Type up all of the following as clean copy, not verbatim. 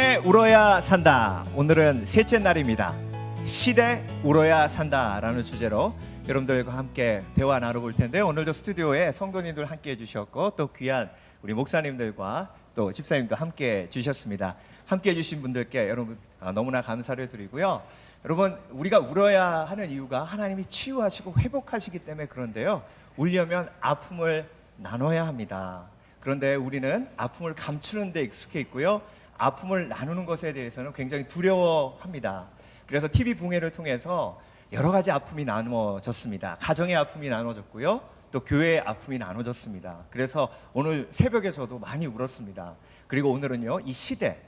시대 울어야 산다. 오늘은 셋째 날입니다. 시대 울어야 산다라는 주제로 여러분들과 함께 대화 나눠볼 텐데, 오늘도 스튜디오에 성도님들 함께 해주셨고 또 귀한 우리 목사님들과 또 집사님도 함께 해주셨습니다. 함께 해주신 분들께 여러분 너무나 감사를 드리고요. 여러분, 우리가 울어야 하는 이유가 하나님이 치유하시고 회복하시기 때문에 그런데요, 울려면 아픔을 나눠야 합니다. 그런데 우리는 아픔을 감추는 데 익숙해 있고요, 아픔을 나누는 것에 대해서는 굉장히 두려워합니다. 그래서 TV 붕괴를 통해서 여러 가지 아픔이 나누어졌습니다. 가정의 아픔이 나눠졌고요, 또 교회의 아픔이 나눠졌습니다. 그래서 오늘 새벽에 저도 많이 울었습니다. 그리고 오늘은요, 이 시대의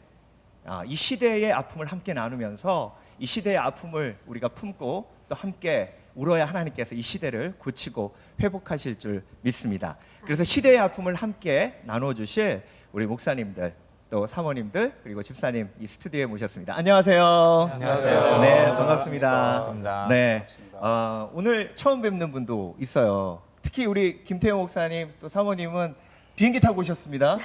아픔을 함께 나누면서 이 시대의 아픔을 우리가 품고 또 함께 울어야 하나님께서 이 시대를 고치고 회복하실 줄 믿습니다. 그래서 시대의 아픔을 함께 나눠주실 우리 목사님들, 또 사모님들, 그리고 집사님 이 스튜디오에 모셨습니다. 안녕하세요. 안녕하세요. 네, 반갑습니다. 반갑습니다. 네, 오늘 처음 뵙는 분도 있어요. 특히 우리 김태호 목사님 또 사모님은 비행기 타고 오셨습니다.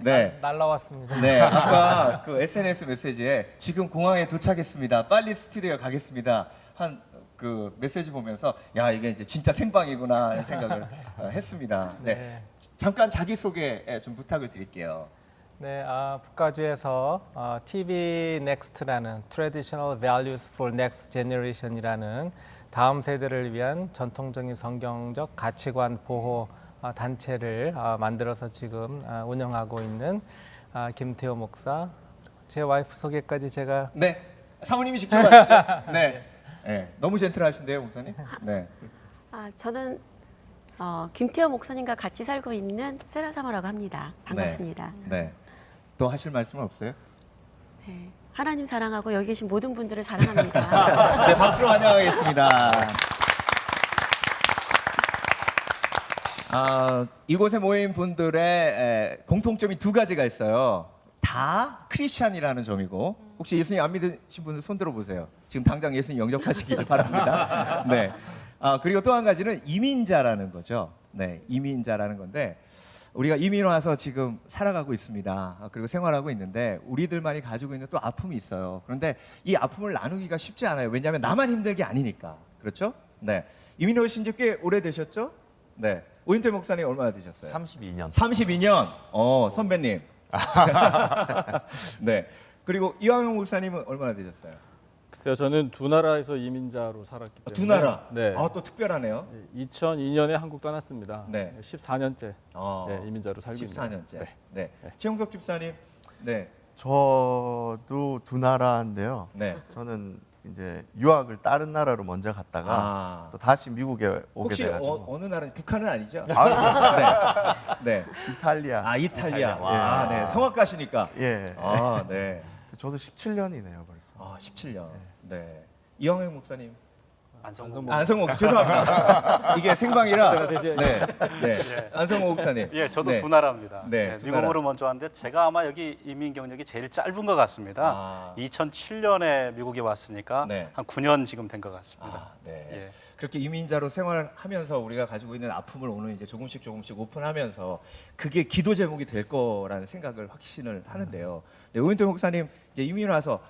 네. 날라왔습니다. 네, 아까 그 SNS 메시지에 지금 공항에 도착했습니다. 빨리 스튜디오에 가겠습니다. 한 그 메시지 보면서 야, 이게 이제 진짜 생방이구나 하는 생각을 했습니다. 네. 잠깐 자기 소개 좀 부탁을 드릴게요. 네, 북가주에서 TV Next라는 Traditional Values for Next Generation이라는 다음 세대를 위한 전통적인 성경적 가치관 보호 단체를 만들어서 지금 운영하고 있는 김태호 목사. 제 와이프 소개까지 제가. 네, 사모님이 직접 하시죠. 네. 네, 너무 젠틀하신데요, 목사님. 네. 저는 김태호 목사님과 같이 살고 있는 세라 사모라고 합니다. 반갑습니다. 네. 또 하실 말씀은 없어요? 네, 하나님 사랑하고 여기 계신 모든 분들을 사랑합니다. 네, 박수로 환영하겠습니다. 이곳에 모인 분들의 공통점이 두 가지가 있어요. 다 크리스찬이라는 점이고, 혹시 예수님 안 믿으신 분들 손 들어보세요. 지금 당장 예수님 영접하시기를 바랍니다. 네. 그리고 또 한 가지는 이민자라는 거죠. 네, 이민자라는 건데, 우리가 이민 와서 지금 살아가고 있습니다. 그리고 생활하고 있는데 우리들만이 가지고 있는 또 아픔이 있어요. 그런데 이 아픔을 나누기가 쉽지 않아요. 왜냐하면 나만 힘든 게 아니니까. 그렇죠? 네. 이민 오신 지 꽤 오래되셨죠? 네. 오인태 목사님 얼마나 되셨어요? 32년. 32년. 선배님. 네. 그리고 이왕용 목사님은 얼마나 되셨어요? 글쎄요, 저는 두 나라에서 이민자로 살았기 때문에. 두 나라. 네. 또 특별하네요. 2002년에 한국 떠났습니다. 네. 14년째 네, 이민자로 살고 있습니다. 14년째. 네. 네. 최용석 집사님. 네. 저도 두 나라인데요. 네. 저는 이제 유학을 다른 나라로 먼저 갔다가 또 다시 미국에 오게 혹시 돼가지고. 어느 나라는 북한은 아니죠? 아, 네. 이탈리아. 이탈리아. 네. 성악가시니까. 예. 네. 저도 17년이네요 벌써. 17년. 네. 이영애 목사님. 안성목. 안성목 죄송합니다. 이게 생방이라. 제가 대신. 네. 안성목 목사님. 예, 저도 네. 두 나라입니다. 네, 두 미국으로 나라. 먼저 왔는데 제가 아마 여기 이민 경력이 제일 짧은 것 같습니다. 2007년에 미국에 왔으니까 네. 한 9년 지금 된 것 같습니다. 네. 예. 그렇게 이민자로 생활하면서 우리가 가지고 있는 아픔을 오늘 이제 조금씩 오픈하면서 그게 기도 제목이 될 거라는 생각을 확신을 하는데요. 네, 오인태 목사님 이제 이민 와서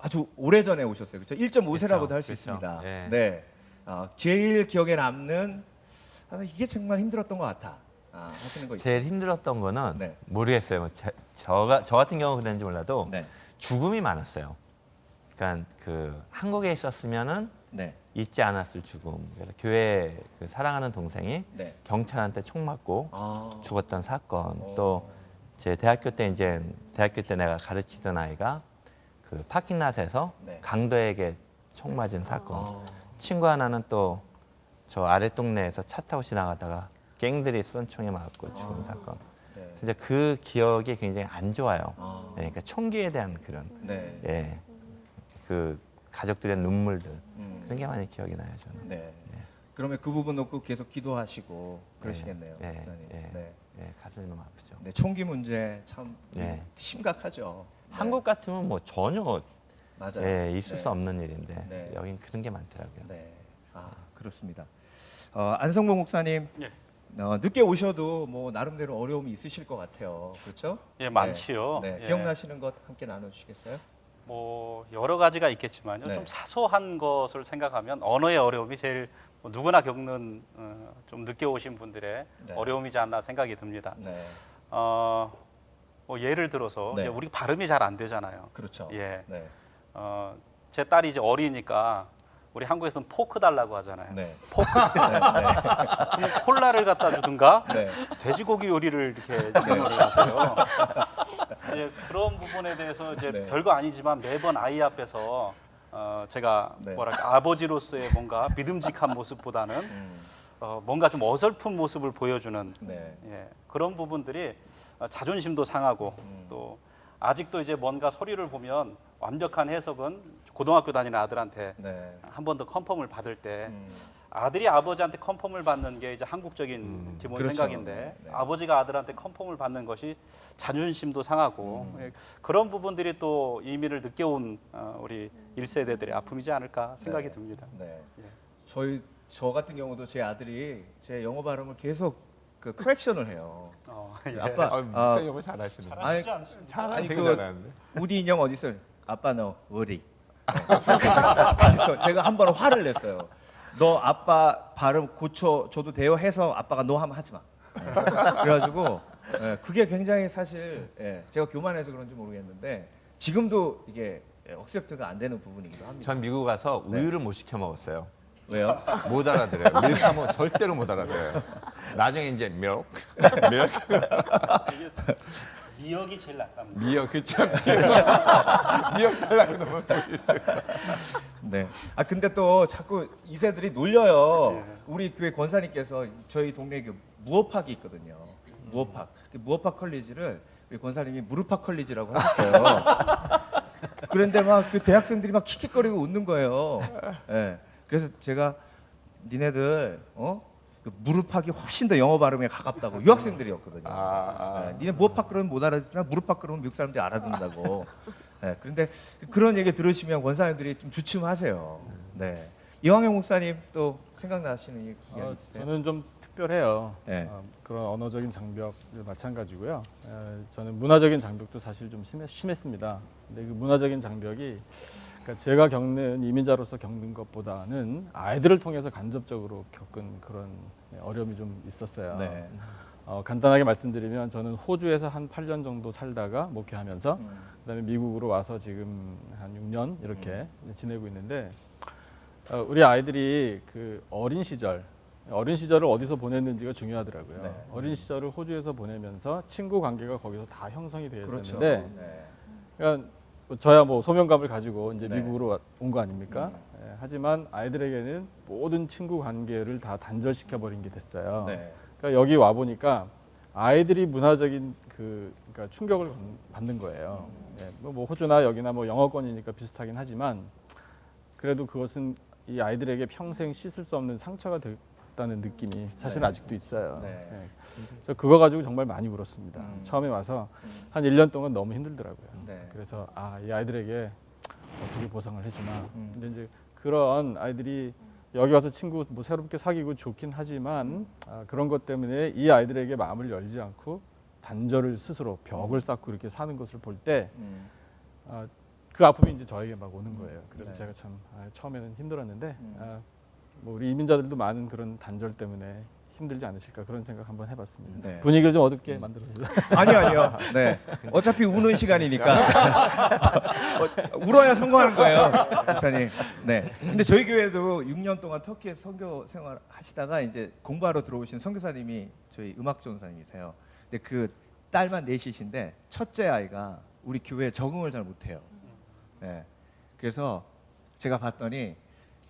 아주 오래 전에 오셨어요. 그렇죠? 1.5세라고도 할 수 그렇죠. 있습니다. 예. 네. 제일 기억에 남는 이게 정말 힘들었던 것 같아. 하시는 거 있어요? 제일 힘들었던 거는 네. 모르겠어요. 뭐 저 같은 경우 그랬는지 몰라도 네. 죽음이 많았어요. 그러니까 그 한국에 있었으면은 네. 잊지 않았을 죽음. 그래서 교회 그 사랑하는 동생이 네. 경찰한테 총 맞고 죽었던 사건. 오. 또 제 대학교 때 내가 가르치던 아이가 그 파킹랏에서 네. 강도에게 총 맞은 사건. 친구 하나는 또 저 아래 동네에서 차 타고 지나가다가 갱들이 쏜 총에 맞고 죽은 사건. 네. 진짜 그 기억이 굉장히 안 좋아요. 아. 그러니까 총기에 대한 그런 네. 그 가족들의 눈물들 음. 그런 게 많이 기억이 나요 저는. 네. 그러면 그 부분 놓고 계속 기도하시고 그러시겠네요, 예, 목사님. 예, 네. 예, 가슴이 너무 아프죠. 네, 총기 문제 참 네. 심각하죠. 네. 한국 같으면 뭐 전혀 맞아요. 있을 네. 수 없는 일인데 네. 여긴 그런 게 많더라고요. 네. 그렇습니다. 안성모 목사님, 예. 늦게 오셔도 뭐 나름대로 어려움이 있으실 것 같아요. 그렇죠? 예, 많지요. 네. 예. 기억나시는 것 함께 나눠주시겠어요? 뭐 여러 가지가 있겠지만요. 네. 좀 사소한 것을 생각하면 언어의 어려움이 제일 뭐 누구나 겪는 좀 늦게 오신 분들의 네. 어려움이지 않나 생각이 듭니다. 네. 뭐 예를 들어서 네. 이제 우리 발음이 잘 안 되잖아요. 그렇죠. 예. 네. 제 딸이 이제 어리니까 우리 한국에서는 포크 달라고 하잖아요. 네. 포크 네. 그럼 콜라를 갖다 주든가 네. 돼지고기 요리를 이렇게 주문을 하세요. 이제 그런 부분에 대해서 이제 네. 별거 아니지만 매번 아이 앞에서 제가 네. 뭐랄까 아버지로서의 뭔가 믿음직한 모습보다는 뭔가 좀 어설픈 모습을 보여주는 네. 예, 그런 부분들이 자존심도 상하고 또 아직도 이제 뭔가 서류를 보면 완벽한 해석은 고등학교 다니는 아들한테 네. 한 번 더 컨펌을 받을 때 음. 아들이 아버지한테 컨펌을 받는 게 이제 한국적인 기본 그렇죠. 생각인데 네. 아버지가 아들한테 컨펌을 받는 것이 자존심도 상하고 예, 그런 부분들이 또 이민을 늦게 온 우리 1세대들의 아픔이지 않을까 생각이 네. 듭니다. 네. 예. 저 같은 경우도 제 아들이 제 영어 발음을 계속 그 커렉션을 해요. 예. 아빠, 무슨 영어 잘하시네. 아니, 잘하는 되게 되게 잘하는데. 우디 인형 어디 있어? 아빠 너 어리. 그래서 제가 한 번 화를 냈어요. 너 아빠 발음 고쳐줘도 돼요? 해서 아빠가 너 하면 하지 마. 그래가지고 그게 굉장히 사실 제가 교만해서 그런지 모르겠는데 지금도 이게 억셉트가 안 되는 부분이기도 합니다. 전 미국 가서 우유를 못 시켜 먹었어요. 왜요? 못 알아들어요. 밀크하면 절대로 못 알아들어요. 나중에 이제 밀크, 미역이 제일 낫답니다. 미역 그쵸? 미역 달라고 너무 네. 아 근데 또 자꾸 이세들이 놀려요. 우리 교회 권사님께서 저희 동네에 그 무어팍이 있거든요. 무어팍. 그 무어팍 컬리지를 우리 권사님이 무르팍 컬리지라고 하셨어요. 그런데 막 그 대학생들이 막 킥킥거리고 웃는 거예요. 예. 그래서 제가 니네들 그 무르팍이 훨씬 더 영어 발음에 가깝다고 유학생들이었거든요. 니네 무어팍 그러면 못 알아듣나 무르팍 그러면 미국 사람들이 알아듣는다고. 그런데 그런 얘기 들으시면 권사님들이 좀 주춤하세요. 네. 이황영 목사님 또 생각나시는 이야기 있으세요? 저는 좀 특별해요. 네. 그런 언어적인 장벽 마찬가지고요. 저는 문화적인 장벽도 사실 좀 심했습니다. 근데 그 문화적인 장벽이 그러니까 제가 겪는 이민자로서 겪는 것보다는 아이들을 통해서 간접적으로 겪은 그런 어려움이 좀 있었어요. 네. 간단하게 말씀드리면 저는 호주에서 한 8년 정도 살다가 목회하면서 그다음에 미국으로 와서 지금 한 6년 이렇게 지내고 있는데 우리 아이들이 그 어린 시절을 어디서 보냈는지가 중요하더라고요. 네. 어린 시절을 호주에서 보내면서 친구 관계가 거기서 다 형성이 되어 그렇죠. 있었는데 네. 그러니까 저야 뭐 소명감을 가지고 이제 네. 미국으로 온 거 아닙니까? 하지만 아이들에게는 모든 친구 관계를 다 단절시켜 버린 게 됐어요. 네. 그러니까 여기 와 보니까 아이들이 문화적인 그러니까 충격을 받는 거예요. 뭐 호주나 여기나 뭐 영어권이니까 비슷하긴 하지만 그래도 그것은 이 아이들에게 평생 씻을 수 없는 상처가 됐다는 느낌이 사실 네. 아직도 있어요. 네. 저 그거 가지고 정말 많이 울었습니다. 처음에 와서 한 1년 동안 너무 힘들더라고요. 네. 그래서 이 아이들에게 어떻게 보상을 해주나. 근데 이제 그런 아이들이 여기 와서 친구 뭐 새롭게 사귀고 좋긴 하지만 그런 것 때문에 이 아이들에게 마음을 열지 않고 단절을 스스로 벽을 쌓고 이렇게 사는 것을 볼 때 그 아픔이 이제 저에게 막 오는 거예요. 그래서 네. 제가 참 처음에는 힘들었는데 뭐 우리 이민자들도 많은 그런 단절 때문에 힘들지 않으실까 그런 생각 한번 해봤습니다. 네. 분위기를 좀 어둡게 만들었습니다. 아니요. 네. 어차피 우는 시간이니까 울어야 성공하는 거예요, 목사님. 네. 근데 저희 교회도 6년 동안 터키에서 선교 생활 하시다가 이제 공부하러 들어오신 선교사님이 저희 음악 전사님이세요. 근데 그 딸만 넷이신데 첫째 아이가 우리 교회에 적응을 잘 못해요. 네. 그래서 제가 봤더니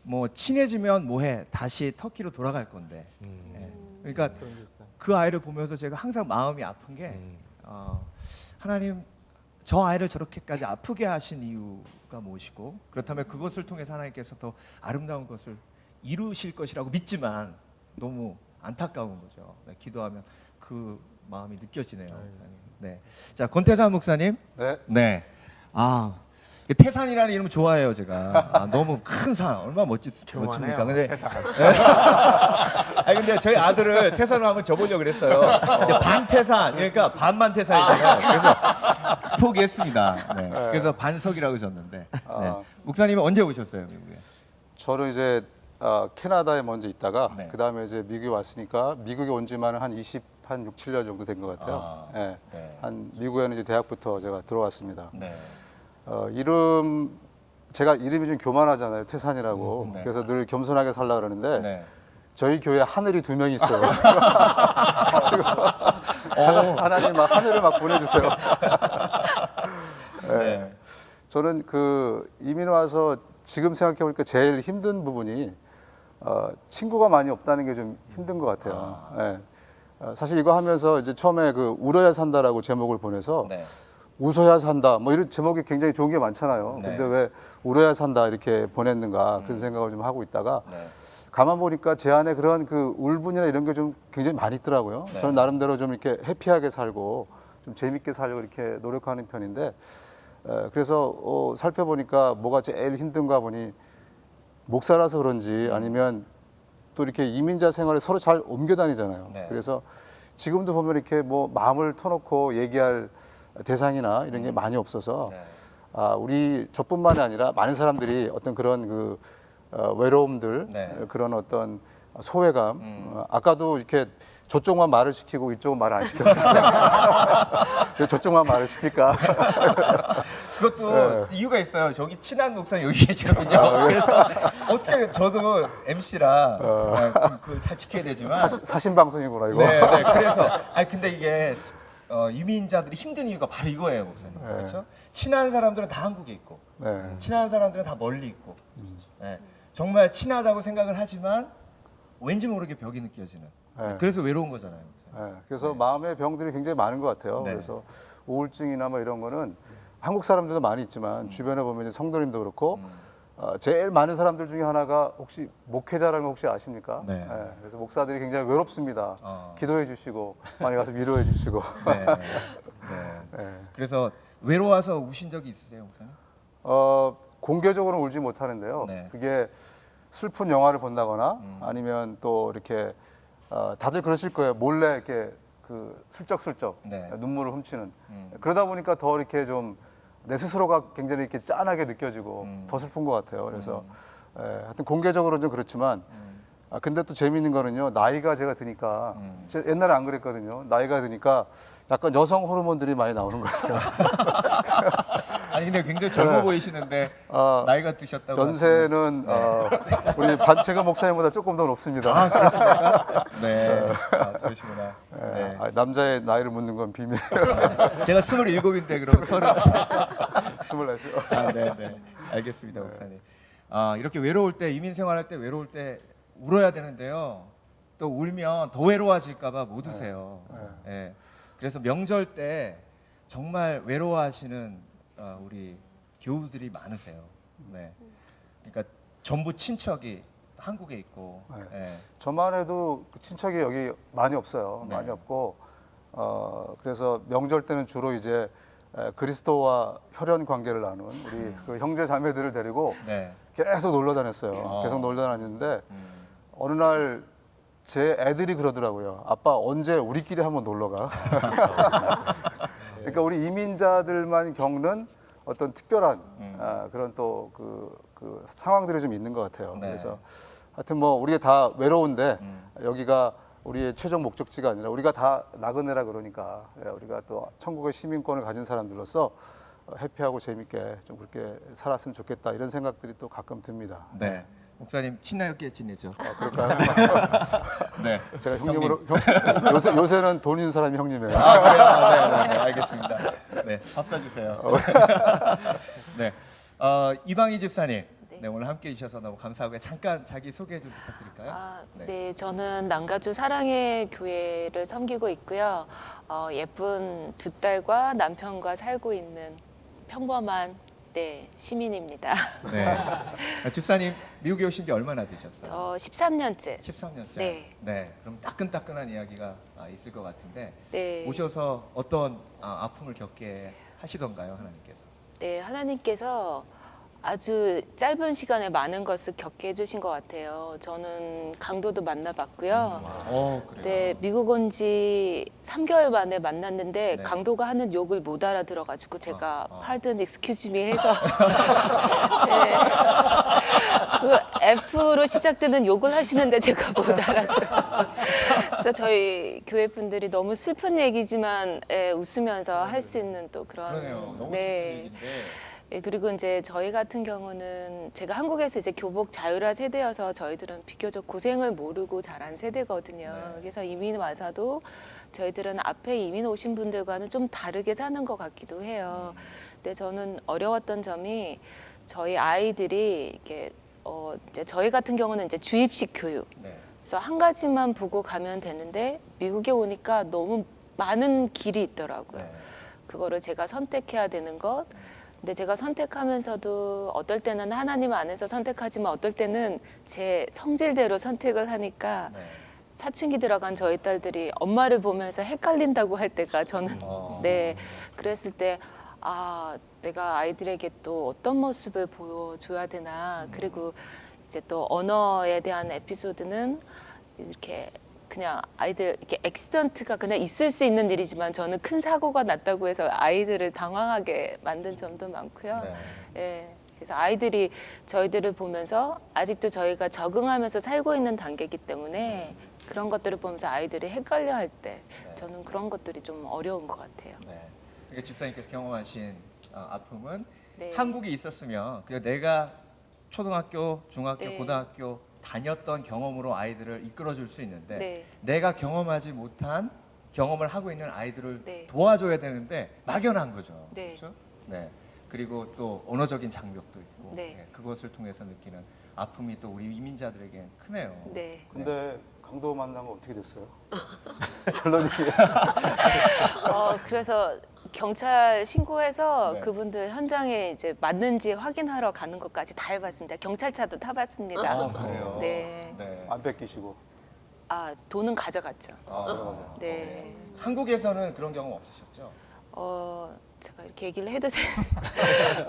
뭐 친해지면 뭐해 다시 터키로 돌아갈 건데. 네. 그러니까 그런 게 있어요. 그 아이를 보면서 제가 항상 마음이 아픈 게 하나님 저 아이를 저렇게까지 아프게 하신 이유가 무엇이고 그렇다면 그것을 통해서 하나님께서 더 아름다운 것을 이루실 것이라고 믿지만 너무 안타까운 거죠. 네, 기도하면 그 마음이 느껴지네요. 목사님. 네, 자 권태산 목사님. 네. 네. 태산이라는 이름 좋아해요, 제가. 너무 큰 산, 얼마나 멋집니까? 근데 아니 근데 저희 아들을 태산으로 한번 줘보려고 그랬어요. 근데 반태산, 그러니까 반만 태산이잖아요. 그래서 포기했습니다. 네. 그래서 반석이라고 줬는데. 네. 목사님은 언제 오셨어요, 미국에? 저는 이제 캐나다에 먼저 있다가 네. 그다음에 이제 미국에 왔으니까 미국에 온 지만은 한 6, 7년 정도 된 것 같아요. 예. 네. 한 미국에는 이제 대학부터 제가 들어왔습니다. 네. 이름 제가 이름이 좀 교만하잖아요. 태산이라고. 네. 그래서 늘 겸손하게 살라 그러는데 네. 저희 교회 하늘이 2명 있어요. 하나님 막 하늘을 막 보내주세요. 네. 저는 그 이민 와서 지금 생각해 보니까 제일 힘든 부분이 친구가 많이 없다는 게 좀 힘든 것 같아요. 예. 사실 이거 하면서 이제 처음에 그 울어야 산다라고 제목을 보내서 네. 웃어야 산다 뭐 이런 제목이 굉장히 좋은 게 많잖아요. 네. 근데 왜 울어야 산다 이렇게 보냈는가 그런 생각을 좀 하고 있다가 네. 가만 보니까 제 안에 그런 그 울분이나 이런 게 좀 굉장히 많이 있더라고요. 네. 저는 나름대로 좀 이렇게 해피하게 살고 좀 재밌게 살려고 이렇게 노력하는 편인데 그래서 살펴보니까 뭐가 제일 힘든가 보니 목사라서 그런지 아니면 또 이렇게 이민자 생활에 서로 잘 옮겨 다니잖아요. 네. 그래서 지금도 보면 이렇게 뭐 마음을 터놓고 얘기할 대상이나 이런 게 많이 없어서 네. 우리 저뿐만이 아니라 많은 사람들이 어떤 그런 그 외로움들 네. 그런 어떤 소외감 아까도 이렇게 저쪽만 말을 시키고 이쪽은 말을 안 시켰거든요. 왜 저쪽만 말을 시킬까? 그것도 이유가 있어요. 저기 친한 목사님 여기 계시거든요. 그래서 어떻게 저도 MC라 잘 지켜야 되지만. 사신 방송이구나 이거. 네, 네. 그래서 근데 이게 이민자들이 힘든 이유가 바로 이거예요, 목사님. 그렇죠? 친한 사람들은 다 한국에 있고, 네. 친한 사람들은 다 멀리 있고, 네. 정말 친하다고 생각을 하지만 왠지 모르게 벽이 느껴지는. 네. 그래서 외로운 거잖아요. 목사님. 네, 그래서 마음의 병들이 굉장히 많은 것 같아요. 네. 그래서 우울증이나 뭐 이런 거는 한국 사람들도 많이 있지만 주변에 보면 이제 성도님도 그렇고 제일 많은 사람들 중에 하나가 혹시 목회자라는 거 혹시 아십니까? 네. 그래서 목사들이 굉장히 외롭습니다. 어. 기도해 주시고 많이 가서 위로해 주시고. 네. 네. 네. 그래서 외로워서 우신 적이 있으세요, 목사님? 공개적으로는 울지 못하는데요. 네. 그게 슬픈 영화를 본다거나 아니면 또 이렇게 다들 그러실 거예요. 몰래 이렇게 그 슬쩍슬쩍 네. 눈물을 훔치는. 그러다 보니까 더 이렇게 좀 내 스스로가 굉장히 이렇게 짠하게 느껴지고 더 슬픈 것 같아요. 그래서 하여튼 공개적으로는 좀 그렇지만 근데 또 재미있는 거는요. 나이가 제가 드니까 제가 옛날에 안 그랬거든요. 나이가 드니까 약간 여성 호르몬들이 많이 나오는 것 같아요. 아니 근데 굉장히 젊어 보이시는데 나이가 드셨다고. 연세는 우리 반채근 목사님보다 조금 더 높습니다. 그렇습니까? 네. 그러시구나. 네. 남자의 나이를 묻는 건 비밀. 제가 27인데 그럼 24죠. 네, 네. 알겠습니다, 목사님. 이렇게 외로울 때 이민 생활할 때 외로울 때 울어야 되는데요. 또 울면 더 외로워질까봐 못 우세요. 네. 그래서 명절 때 정말 외로워하시는 우리 교우들이 많으세요. 네. 그러니까 전부 친척이 한국에 있고. 네. 저만 해도 그 친척이 여기 많이 없어요. 네. 많이 없고 그래서 명절 때는 주로 이제 그리스도와 혈연 관계를 나눈 우리 그 형제 자매들을 데리고 네. 계속 놀러 다녔어요. 계속 놀러 다녔는데 어느 날 제 애들이 그러더라고요. 아빠 언제 우리끼리 한번 놀러 가? 그러니까 우리 이민자들만 겪는 어떤 특별한 그런 또 그 상황들이 좀 있는 것 같아요. 네. 그래서 하여튼 뭐 우리가 다 외로운데 여기가 우리의 최종 목적지가 아니라 우리가 다 나그네라 그러니까 우리가 또 천국의 시민권을 가진 사람들로서 해피하고 재밌게 좀 그렇게 살았으면 좋겠다 이런 생각들이 또 가끔 듭니다. 네. 목사님 친하게 지내죠. 그럴까요? 네. 제가 형님으로 요새는 돈 있는 사람이 형님이에요. 그래요? 네, 알겠습니다. 네, 밥 사주세요. 네, 이방희 집사님, 네, 오늘 함께해 주셔서 너무 감사하고요. 잠깐 자기 소개 좀 부탁드릴까요? 네, 저는 남가주 사랑의 교회를 섬기고 있고요. 예쁜 두 딸과 남편과 살고 있는 평범한 시민입니다. 네. 집사님 미국에 오신 지 얼마나 되셨어요? 13년째. 13년째. 네. 네. 그럼 따끈따끈한 이야기가 있을 것 같은데 네. 오셔서 어떤 아픔을 겪게 하시던가요, 하나님께서? 네, 하나님께서 아주 짧은 시간에 많은 것을 겪게 해주신 것 같아요. 저는 강도도 만나봤고요. 그래요. 네, 미국 온 지 3개월 만에 만났는데 네. 강도가 하는 욕을 못 알아들어가지고 제가 아. pardon, excuse me 해서 네, 그 F로 시작되는 욕을 하시는데 제가 못 알아들어요. 그래서 저희 교회 분들이 너무 슬픈 얘기지만 웃으면서 할 수 있는 또 그런 그러네요. 너무 네. 슬픈 얘기인데. 예, 그리고 이제 저희 같은 경우는 제가 한국에서 이제 교복 자율화 세대여서 저희들은 비교적 고생을 모르고 자란 세대거든요. 네. 그래서 이민 와서도 저희들은 앞에 이민 오신 분들과는 좀 다르게 사는 것 같기도 해요. 근데 저는 어려웠던 점이 저희 아이들이 이렇게 이제 저희 같은 경우는 이제 주입식 교육. 네. 그래서 한 가지만 보고 가면 되는데 미국에 오니까 너무 많은 길이 있더라고요. 네. 그거를 제가 선택해야 되는 것. 근데 제가 선택하면서도 어떨 때는 하나님 안에서 선택하지만 어떨 때는 제 성질대로 선택을 하니까 네. 사춘기 들어간 저희 딸들이 엄마를 보면서 헷갈린다고 할 때가 저는 네 그랬을 때 내가 아이들에게 또 어떤 모습을 보여줘야 되나 그리고 이제 또 언어에 대한 에피소드는 이렇게 그냥 아이들 이렇게 액시던트가 그냥 있을 수 있는 일이지만 저는 큰 사고가 났다고 해서 아이들을 당황하게 만든 점도 많고요. 네. 예. 그래서 아이들이 저희들을 보면서 아직도 저희가 적응하면서 살고 있는 단계이기 때문에 그런 것들을 보면서 아이들이 헷갈려 할 때 저는 그런 것들이 좀 어려운 것 같아요. 네. 그러니까 집사님께서 경험하신 아픔은 네. 한국에 있었으면 그냥 내가 초등학교, 중학교, 네. 고등학교 다녔던 경험으로 아이들을 이끌어줄 수 있는데 네. 내가 경험하지 못한 경험을 하고 있는 아이들을 네. 도와줘야 되는데 막연한 거죠. 네. 그렇죠? 네. 그리고 또 언어적인 장벽도 있고 네. 네, 그것을 통해서 느끼는 아픔이 또 우리 이민자들에겐 크네요. 네. 근데 강도 만나면 어떻게 됐어요? 결론이 그래서 경찰 신고해서 네. 그분들 현장에 이제 맞는지 확인하러 가는 것까지 다 해봤습니다. 경찰차도 타봤습니다. 아, 그래요. 네. 네. 안 뺏기시고. 돈은 가져갔죠. 아, 네. 한국에서는 그런 경험 없으셨죠? 제가 이렇게 얘기를 해도 돼요?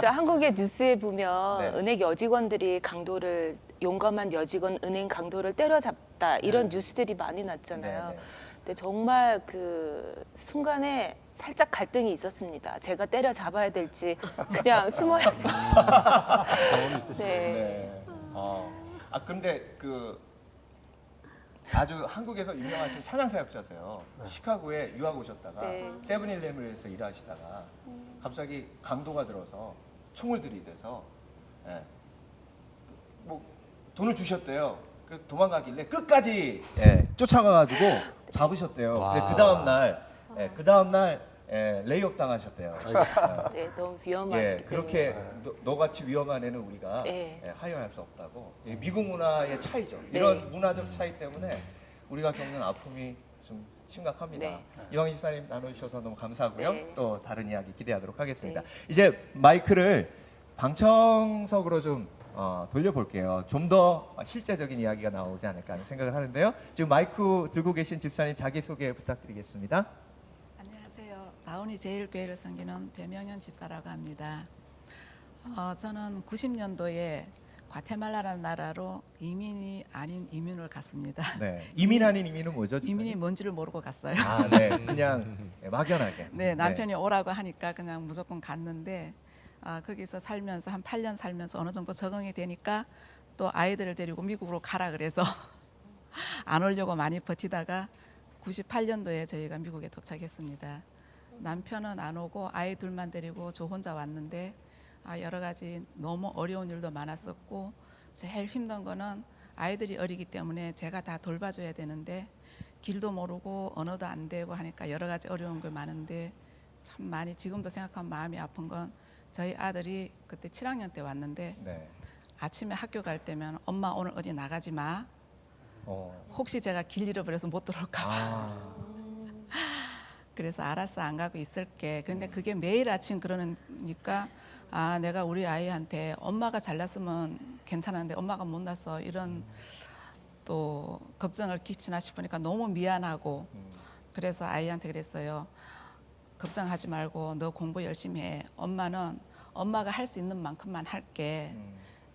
자, 한국의 뉴스에 보면 네. 은행 여직원들이 강도를 용감한 여직원 은행 강도를 때려잡다 이런 뉴스들이 많이 났잖아요. 네, 네. 근데 정말 그 순간에 살짝 갈등이 있었습니다. 제가 때려잡아야 될지 그냥 숨어야 될지. 경험이 있으시네요. 네. 근데 그 아주 한국에서 유명하신 찬양사역자세요. 시카고에 유학 오셨다가 네. 세븐일레븐에서 일하시다가 갑자기 강도가 들어서 총을 들이대서 예, 뭐 돈을 주셨대요. 그 도망가길래 끝까지 쫓아가가지고 잡으셨대요. 근데 그 다음 날 레이업 당하셨대요. 네, 너무 위험한. 예, 그렇게 너같이 위험한 애는 우리가 네. 하여할 수 없다고. 미국 문화의 차이죠. 이런 네. 문화적 차이 때문에 우리가 겪는 아픔이 좀 심각합니다. 네. 이왕희 집사님 나눠주셔서 너무 감사하고요. 네. 또 다른 이야기 기대하도록 하겠습니다. 네. 이제 마이크를 방청석으로 좀 돌려볼게요. 좀 더 실제적인 이야기가 나오지 않을까 하는 생각을 하는데요. 지금 마이크 들고 계신 집사님 자기소개 부탁드리겠습니다. 안녕하세요. 다운이 제일교회를 섬기는 배명현 집사라고 합니다. 저는 90년도에 과테말라라는 나라로 이민이 아닌 이민을 갔습니다. 네. 이민 아닌 이민은 뭐죠? 이민이 뭔지를 모르고 갔어요. 아, 네. 그냥 막연하게. 네, 남편이 오라고 하니까 그냥 무조건 갔는데 거기서 살면서 한 8년 살면서 어느 정도 적응이 되니까 또 아이들을 데리고 미국으로 가라 그래서 안 오려고 많이 버티다가 98년도에 저희가 미국에 도착했습니다. 남편은 안 오고 아이 둘만 데리고 저 혼자 왔는데 여러 가지 너무 어려운 일도 많았었고 제일 힘든 거는 아이들이 어리기 때문에 제가 다 돌봐줘야 되는데 길도 모르고 언어도 안 되고 하니까 여러 가지 어려운 게 많은데 참 많이 지금도 생각하면 마음이 아픈 건 저희 아들이 그때 7학년 때 왔는데 네. 아침에 학교 갈 때면 엄마 오늘 어디 나가지 마. 어. 혹시 제가 길 잃어버려서 못 들어올까 봐. 아. 그래서 알았어 안 가고 있을게. 그런데 그게 매일 아침 그러니까 내가 우리 아이한테 엄마가 잘났으면 괜찮았는데 엄마가 못났어 이런 또 걱정을 끼치나 싶으니까 너무 미안하고 그래서 아이한테 그랬어요. 걱정하지 말고 너 공부 열심히 해. 엄마는 엄마가 할 수 있는 만큼만 할게.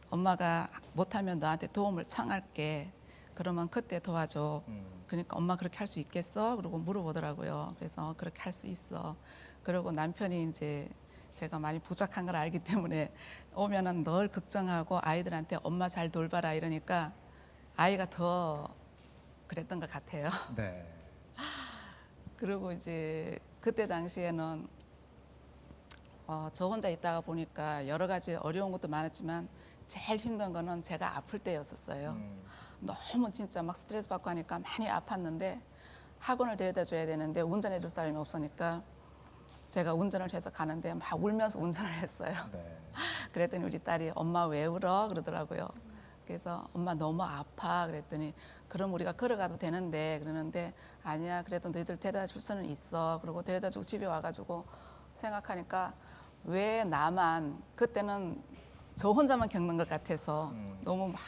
엄마가 못하면 너한테 도움을 청할게. 그러면 그때 도와줘. 그러니까 엄마 그렇게 할 수 있겠어? 그러고 물어보더라고요. 그래서 그렇게 할 수 있어. 그리고 남편이 이제 제가 많이 부족한 걸 알기 때문에 오면은 늘 걱정하고 아이들한테 엄마 잘 돌봐라 이러니까 아이가 더 그랬던 것 같아요. 네. 그리고 이제 그때 당시에는 저 혼자 있다가 보니까 여러 가지 어려운 것도 많았지만 제일 힘든 거는 제가 아플 때였었어요. 너무 진짜 막 스트레스 받고 하니까 많이 아팠는데 학원을 데려다 줘야 되는데 운전해 줄 사람이 없으니까 제가 운전을 해서 가는데 막 울면서 운전을 했어요. 네. 그랬더니 우리 딸이 엄마 왜 울어? 그러더라고요. 그래서 엄마 너무 아파 그랬더니 그럼 우리가 걸어가도 되는데 그러는데 아니야 그래도 너희들 데려다 줄 수는 있어. 그리고 데려다 주고 집에 와가지고 생각하니까 왜 나만 그때는 저 혼자만 겪는 것 같아서 너무 막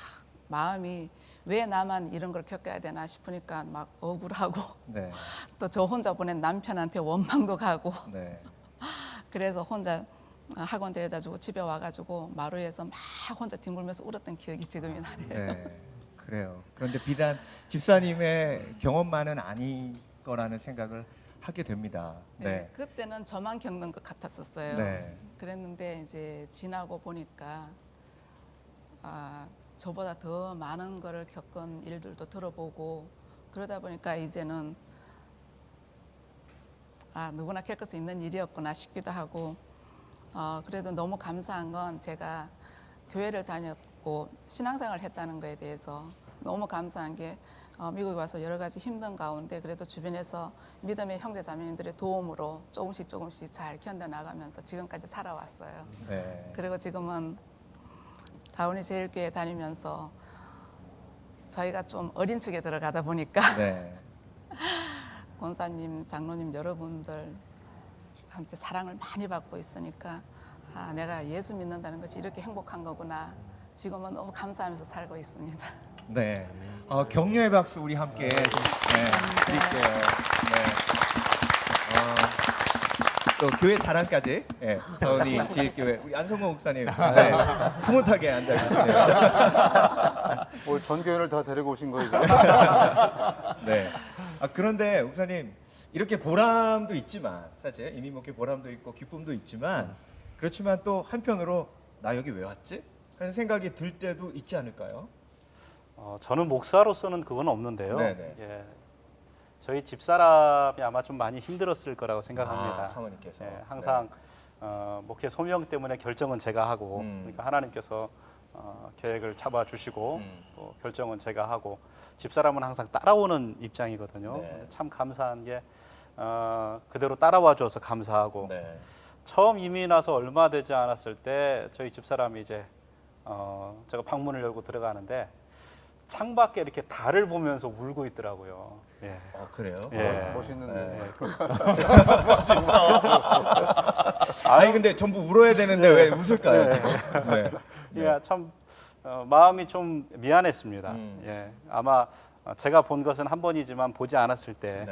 마음이 왜 나만 이런 걸 겪어야 되나 싶으니까 막 억울하고 네. 또 저 혼자 보낸 남편한테 원망도 가고 네. 그래서 혼자 학원 데려다주고 집에 와가지고 마루에서 막 혼자 뒹굴면서 울었던 기억이 지금이 나네요. 네. 그래요. 그런데 비단 집사님의 경험만은 아닐 거라는 생각을 하게 됩니다. 네. 그때는 저만 겪는 것 같았었어요. 네. 그랬는데 이제 지나고 보니까 저보다 더 많은 거를 겪은 일들도 들어보고 그러다 보니까 이제는 누구나 겪을 수 있는 일이었구나 싶기도 하고 그래도 너무 감사한 건 제가 교회를 다녔고 신앙생활을 했다는 거에 대해서 너무 감사한 게 미국에 와서 여러 가지 힘든 가운데 그래도 주변에서 믿음의 형제 자매님들의 도움으로 조금씩 잘 견뎌나가면서 지금까지 살아왔어요. 네. 그리고 지금은 다운이 제일교회 다니면서 저희가 좀 어린 축에 들어가다 보니까 네. 권사님, 장로님 여러분들한테 사랑을 많이 받고 있으니까 내가 예수 믿는다는 것이 이렇게 행복한 거구나. 지금은 너무 감사하면서 살고 있습니다. 네. 격려의 박수 우리 함께 좀 드릴게요. 네. 또 교회 자랑까지 다운이 지혜교회 우리 안성근 목사님 흐뭇하게 앉아 계시네요. 뭐 전교회를 다 데리고 오신 거예요. 네. 그런데 목사님 이렇게 보람도 있지만 사실 이민 목회 보람도 있고 기쁨도 있지만 그렇지만 또 한편으로 나 여기 왜 왔지? 하는 생각이 들 때도 있지 않을까요? 저는 목사로서는 그건 없는데요. 네네. 예, 저희 집사람이 아마 좀 많이 힘들었을 거라고 생각합니다. 사모님께서 예, 항상 목회 소명 때문에 결정은 제가 하고 그러니까 하나님께서 계획을 잡아주시고 또 결정은 제가 하고 집사람은 항상 따라오는 입장이거든요. 네. 참 감사한 게 그대로 따라와 줘서 감사하고 네. 처음 이민 와서 얼마 되지 않았을 때 저희 집사람이 이제 제가 방문을 열고 들어가는데 창밖에 이렇게 달을 보면서 울고 있더라고요. 예. 그래요? 예. 멋있는데. 아니 근데 전부 울어야 되는데 왜 웃을까요? 지금? 네. 예, 참 마음이 좀 미안했습니다. 예, 아마 제가 본 것은 한 번이지만 보지 않았을 때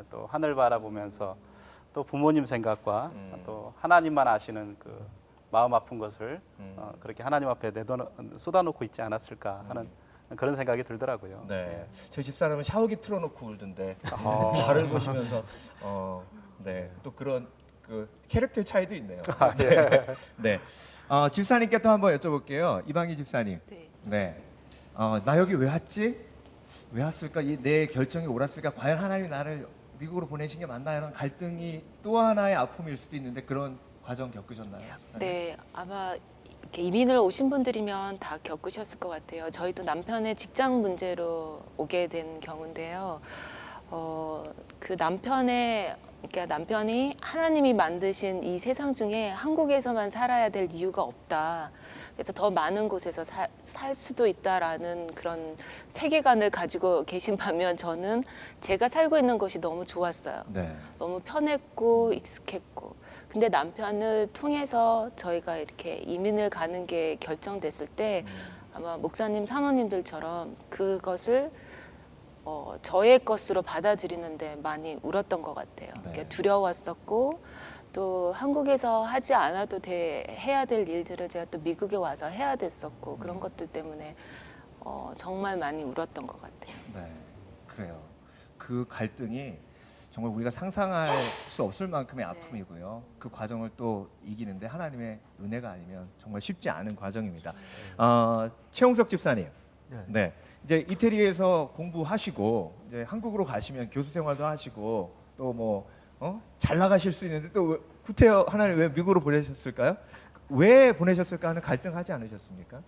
또 하늘 바라보면서 또 부모님 생각과 또 하나님만 아시는 그 마음 아픈 것을 그렇게 하나님 앞에 쏟아놓고 있지 않았을까 하는 그런 생각이 들더라고요. 네. 예. 저희 집사람은 샤워기 틀어놓고 울던데 달을 보시면서 네. 또 그런 그 캐릭터 차이도 있네요. 네. 네. 집사님께 또 한번 여쭤볼게요. 이방희 집사님. 네. 네. 나 여기 왜 왔지? 왜 왔을까? 내 결정이 옳았을까? 과연 하나님이 나를 미국으로 보내신 게 맞나? 이런 갈등이 또 하나의 아픔일 수도 있는데 그런 과정 겪으셨나요? 네, 아마 이렇게 이민을 오신 분들이면 다 겪으셨을 것 같아요. 저희도 남편의 직장 문제로 오게 된 경우인데요. 그 그러니까 남편이 하나님이 만드신 이 세상 중에 한국에서만 살아야 될 이유가 없다. 그래서 더 많은 곳에서 살 수도 있다라는 그런 세계관을 가지고 계신 반면 저는 제가 살고 있는 곳이 너무 좋았어요. 네. 너무 편했고 익숙했고. 근데 남편을 통해서 저희가 이렇게 이민을 가는 게 결정됐을 때 아마 목사님, 사모님들처럼 그것을 저의 것으로 받아들이는데 많이 울었던 것 같아요. 네. 그러니까 두려웠었고 또 한국에서 하지 않아도 해야 될 일들을 제가 또 미국에 와서 해야 됐었고 그런 것들 때문에 정말 많이 울었던 것 같아요. 네, 그래요. 그 갈등이 정말 우리가 상상할 수 없을 만큼의 아픔이고요. 그 과정을 또 이기는데 하나님의 은혜가 아니면 정말 쉽지 않은 과정입니다. 최홍석 집사님, 네, 이제 이태리에서 공부하시고 이제 한국으로 가시면 교수 생활도 하시고 또 뭐 잘 나가실 수 있는데 또 구태여 하나님 왜 미국으로 보내셨을까요? 왜 보내셨을까 하는 갈등하지 않으셨습니까?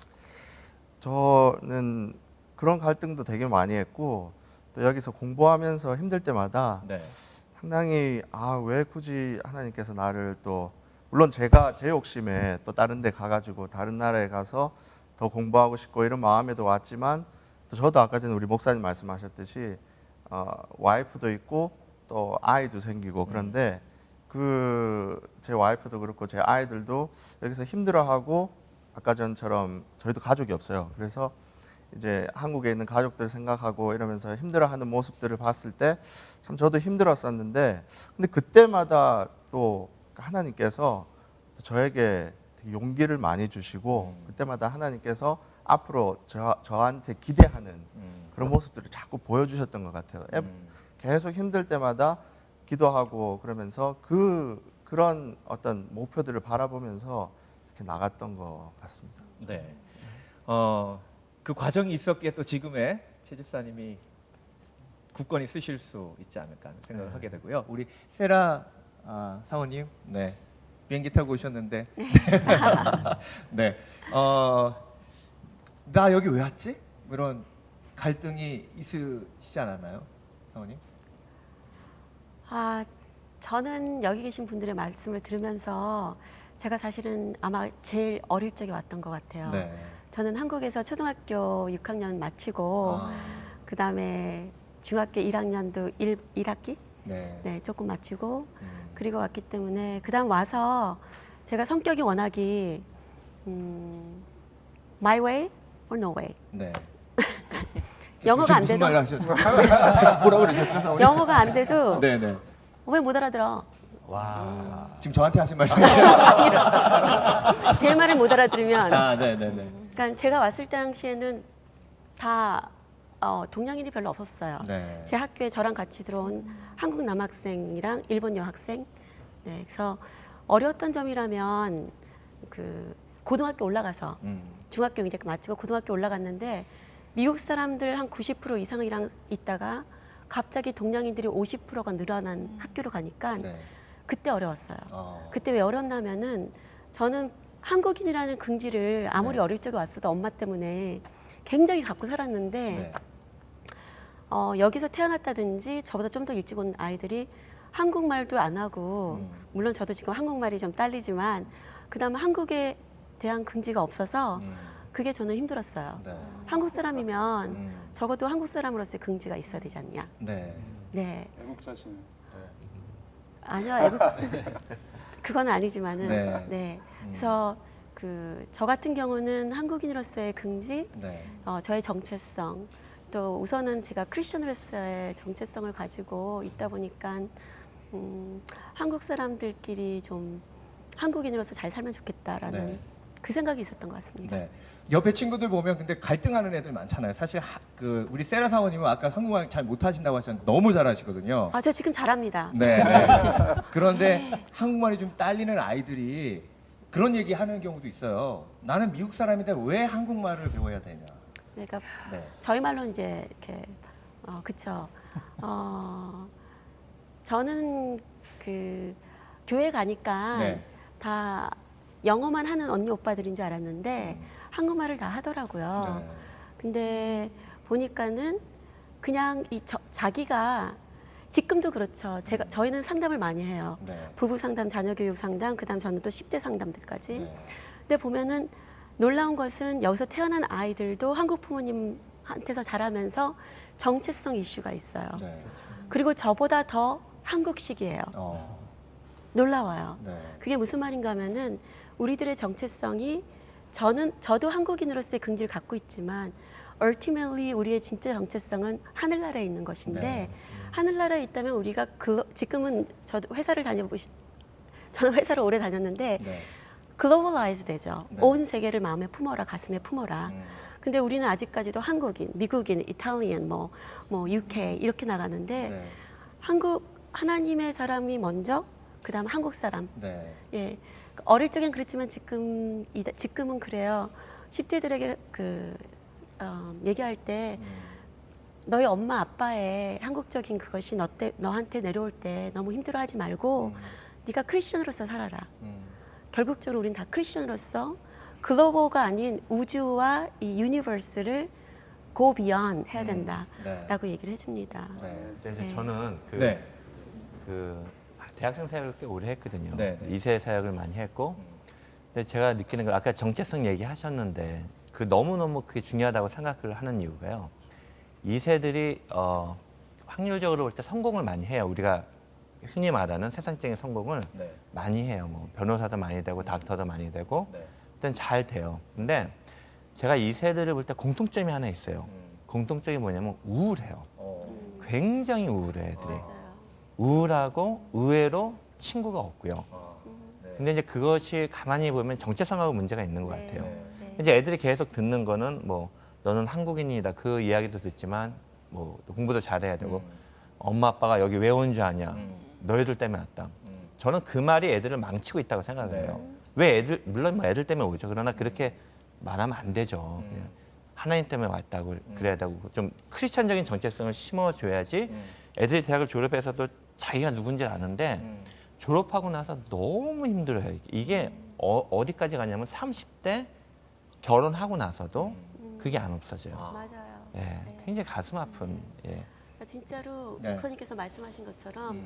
저는 그런 갈등도 되게 많이 했고 또 여기서 공부하면서 힘들 때마다 네. 상당히 왜 굳이 하나님께서 나를 또 물론 제가 제 욕심에 또 다른 데 가가지고 다른 나라에 가서 더 공부하고 싶고 이런 마음에도 왔지만 또 저도 아까 전에 우리 목사님 말씀하셨듯이 와이프도 있고 또 아이도 생기고 그런데 제 와이프도 그렇고 제 아이들도 여기서 힘들어하고 아까 전처럼 저희도 가족이 없어요. 그래서 이제 한국에 있는 가족들 생각하고 이러면서 힘들어하는 모습들을 봤을 때 참 저도 힘들었었는데 근데 그때마다 또 하나님께서 저에게 되게 용기를 많이 주시고 그때마다 하나님께서 앞으로 저한테 기대하는 그런 모습들을 자꾸 보여주셨던 것 같아요. 계속 힘들 때마다 기도하고 그러면서 그런 어떤 목표들을 바라보면서 이렇게 나갔던 것 같습니다. 네. 그 과정이 있었기에 또 지금의 최 집사님이 굳건히 쓰실 수 있지 않을까 하는 생각을 하게 되고요. 우리 세라 사모님, 네, 비행기 타고 오셨는데, 네, 나 여기 왜 왔지? 이런 갈등이 있으시지 않았나요, 사모님? 저는 여기 계신 분들의 말씀을 들으면서 제가 사실은 아마 제일 어릴 적에 왔던 것 같아요. 네. 저는 한국에서 초등학교 6학년 마치고 그 다음에 중학교 1학년도 1학기 네, 조금 마치고 그리고 왔기 때문에 그 다음 와서 제가 성격이 워낙이 my way or no way. 네. 영어가 안 무슨 돼도 말을 하셨나요? 뭐라고 그러셨죠, 사모님? 영어가 안 돼도 네네. 왜 못 알아들어? 지금 저한테 하신 말씀이에요? 제 말을 못 알아들으면 네네네. 그러니까 제가 왔을 당시에는 다 동양인이 별로 없었어요. 네. 제 학교에 저랑 같이 들어온 한국 남학생이랑 일본 여학생. 네, 그래서 어려웠던 점이라면 그 고등학교 올라가서 중학교 이제 마치고 고등학교 올라갔는데 미국 사람들 한 90% 이상이랑 있다가 갑자기 동양인들이 50%가 늘어난 학교로 가니까 네. 그때 어려웠어요. 그때 왜 어렸냐면은 저는 한국인이라는 긍지를 아무리 네. 어릴 적에 왔어도 엄마 때문에 굉장히 갖고 살았는데 네. 여기서 태어났다든지 저보다 좀 더 일찍 온 아이들이 한국말도 안 하고 물론 저도 지금 한국말이 좀 딸리지만 그다음에 한국에 대한 긍지가 없어서 그게 저는 힘들었어요. 네. 한국 사람이면 적어도 한국 사람으로서의 긍지가 있어야 되지 않냐. 네. 네. 애국자시네. 아니요, 그건 아니지만은 네. 네. 그래서 저 같은 경우는 한국인으로서의 긍지, 네. 저의 정체성, 또 우선은 제가 크리스천으로서의 정체성을 가지고 있다 보니까 한국 사람들끼리 좀 한국인으로서 잘 살면 좋겠다라는 네. 그 생각이 있었던 것 같습니다. 네. 옆에 친구들 보면 근데 갈등하는 애들 많잖아요. 사실 우리 세라 사모님은 아까 한국말 잘 못하신다고 하셨는데 너무 잘하시거든요. 저 지금 잘합니다. 네. 네. 그런데 한국말이 좀 딸리는 아이들이 그런 얘기하는 경우도 있어요. 나는 미국 사람인데 왜 한국말을 배워야 되냐. 그러니까 네. 저희 말로 이제 이렇게 그쵸. 저는 그 교회 가니까 네. 다 영어만 하는 언니 오빠들인 줄 알았는데 한국말을 다 하더라고요. 네. 근데 보니까는 그냥 자기가 지금도 그렇죠. 저희는 상담을 많이 해요. 네. 부부 상담, 자녀 교육 상담, 그다음 저는 또 10대 상담들까지. 네. 근데 보면은 놀라운 것은 여기서 태어난 아이들도 한국 부모님한테서 자라면서 정체성 이슈가 있어요. 네. 그리고 저보다 더 한국식이에요. 놀라워요. 네. 그게 무슨 말인가 하면은 우리들의 정체성이 저도 한국인으로서의 긍지를 갖고 있지만 ultimately 우리의 진짜 정체성은 하늘나라에 있는 것인데 네. 하늘나라에 있다면 우리가 지금은 저도 회사를 저는 회사를 오래 다녔는데 네. 글로벌라이즈 되죠. 네. 온 세계를 마음에 품어라, 가슴에 품어라. 근데 우리는 아직까지도 한국인, 미국인, 이탈리안, 뭐 UK 이렇게 나가는데 네. 한국 하나님의 사람이 먼저, 그다음 한국 사람. 네. 예, 어릴 적엔 그랬지만 지금은 그래요. 10대들에게 얘기할 때 너희 엄마 아빠의 한국적인 그것이 너한테 내려올 때 너무 힘들어하지 말고 네가 크리스천으로서 살아라. 결국적으로 우린 다 크리스천으로서 글로벌가 아닌 우주와 이 유니버스를 go beyond 해야 된다라고 얘기를 해줍니다. 이제 네. 저는 네. 그 대학생 사역을 꽤 오래 했거든요. 네. 2세 사역을 많이 했고, 근데 제가 느끼는 건 아까 정체성 얘기하셨는데 그 너무너무 그게 중요하다고 생각을 하는 이유가요. 2세들이 확률적으로 볼 때 성공을 많이 해요. 우리가 흔히 말하는 세상적인 성공을 네. 많이 해요. 뭐 변호사도 많이 되고 닥터도 많이 되고 네. 일단 잘 돼요. 근데 제가 2세들을 볼 때 공통점이 하나 있어요. 공통점이 뭐냐면 우울해요. 굉장히 우울해 애들이. 우울하고 의외로 친구가 없고요. 근데 이제 그것이 가만히 보면 정체성하고 문제가 있는 것 같아요. 네. 이제 애들이 계속 듣는 거는 뭐 너는 한국인이다 그 이야기도 듣지만 뭐 공부도 잘해야 되고 엄마 아빠가 여기 왜 온 줄 아냐. 너희들 때문에 왔다. 저는 그 말이 애들을 망치고 있다고 생각을 해요. 왜 애들 물론 뭐 애들 때문에 오죠. 그러나 그렇게 말하면 안 되죠. 그냥 하나님 때문에 왔다고 그래야 되고 좀 크리스찬적인 정체성을 심어줘야지 애들이 대학을 졸업해서도 자기가 누군지 아는데 졸업하고 나서 너무 힘들어요. 이게 어디까지 가냐면 30대 결혼하고 나서도 그게 안 없어져요. 맞아요. 예, 네. 굉장히 가슴 아픈. 예. 진짜로 네. 목사님께서 말씀하신 것처럼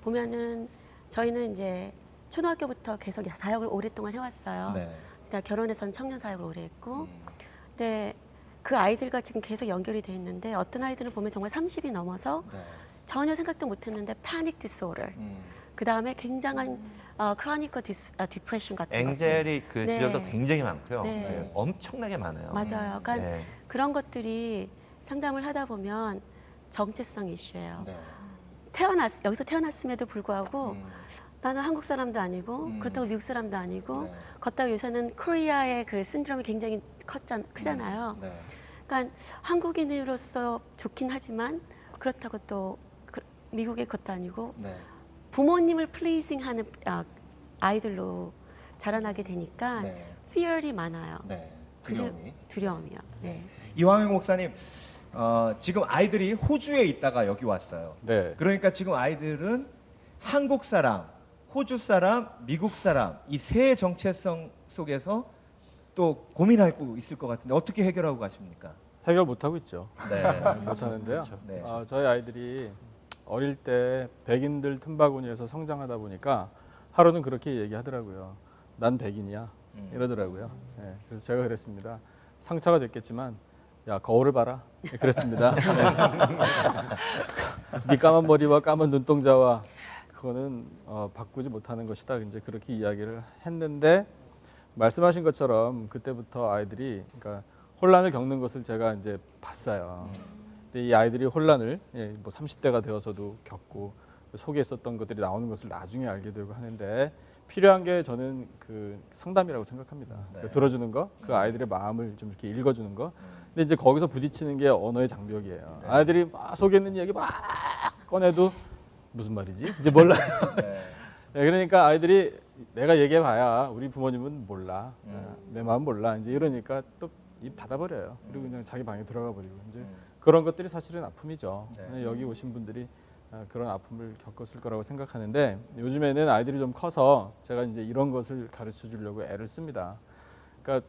보면은 저희는 이제 초등학교부터 계속 사역을 오랫동안 해왔어요. 네. 그러니까 결혼해서는 청년 사역을 오래 했고, 근데 그 아이들과 지금 계속 연결이 돼 있는데 어떤 아이들을 보면 정말 30이 넘어서 네. 전혀 생각도 못했는데 패닉 디스오더, 그 다음에 굉장한 크로니컬 디프레션 같은 앵젤이 그 네. 지점도 굉장히 많고요. 네. 예, 엄청나게 많아요. 맞아요. 그러니까 예. 그런 것들이 상담을 하다 보면 정체성 이슈예요. 네. 여기서 태어났음에도 불구하고 나는 한국 사람도 아니고 그렇다고 미국 사람도 아니고 네. 걷다가 요새는 코리아의 그 신드롬이 굉장히 크잖아요. 네. 그러니까 한국인으로서 좋긴 하지만 그렇다고 또 미국의 것도 아니고 네. 부모님을 플리징하는 아이들로 자라나게 되니까 네. fear이 많아요. 네. 두려움이. 두려움이요. 네. 이황영 목사님, 지금 아이들이 호주에 있다가 여기 왔어요. 네. 그러니까 지금 아이들은 한국 사람, 호주 사람, 미국 사람 이 세 정체성 속에서 또 고민하고 있을 것 같은데 어떻게 해결하고 가십니까? 해결 못 하고 있죠. 네. 못 하는데요. 네. 저희 아이들이 어릴 때 백인들 틈바구니에서 성장하다 보니까 하루는 그렇게 얘기하더라고요. 난 백인이야 이러더라고요. 네, 그래서 제가 그랬습니다. 상처가 됐겠지만 야 거울을 봐라. 네, 그랬습니다. 네 까만 머리와 까만 눈동자와 그거는 바꾸지 못하는 것이다. 이제 그렇게 이야기를 했는데 말씀하신 것처럼 그때부터 아이들이 그러니까 혼란을 겪는 것을 제가 이제 봤어요. 근데 이 아이들이 혼란을 뭐 30대가 되어서도 겪고 속에 있었던 것들이 나오는 것을 나중에 알게 되고 하는데 필요한 게 저는 그 상담이라고 생각합니다. 그러니까 들어주는 거, 그 아이들의 마음을 좀 이렇게 읽어주는 거. 근데 이제 거기서 부딪히는 게 언어의 장벽이에요. 아이들이 막 속에 있는 이야기 막 꺼내도 무슨 말이지? 이제 몰라. 네, 그러니까 아이들이 내가 얘기해봐야 우리 부모님은 몰라. 내 마음 몰라. 이제 이러니까 또 입 닫아버려요. 그리고 그냥 자기 방에 들어가 버리고 이제 그런 것들이 사실은 아픔이죠. 여기 오신 분들이 그런 아픔을 겪었을 거라고 생각하는데 요즘에는 아이들이 좀 커서 제가 이제 이런 것을 가르쳐 주려고 애를 씁니다. 그러니까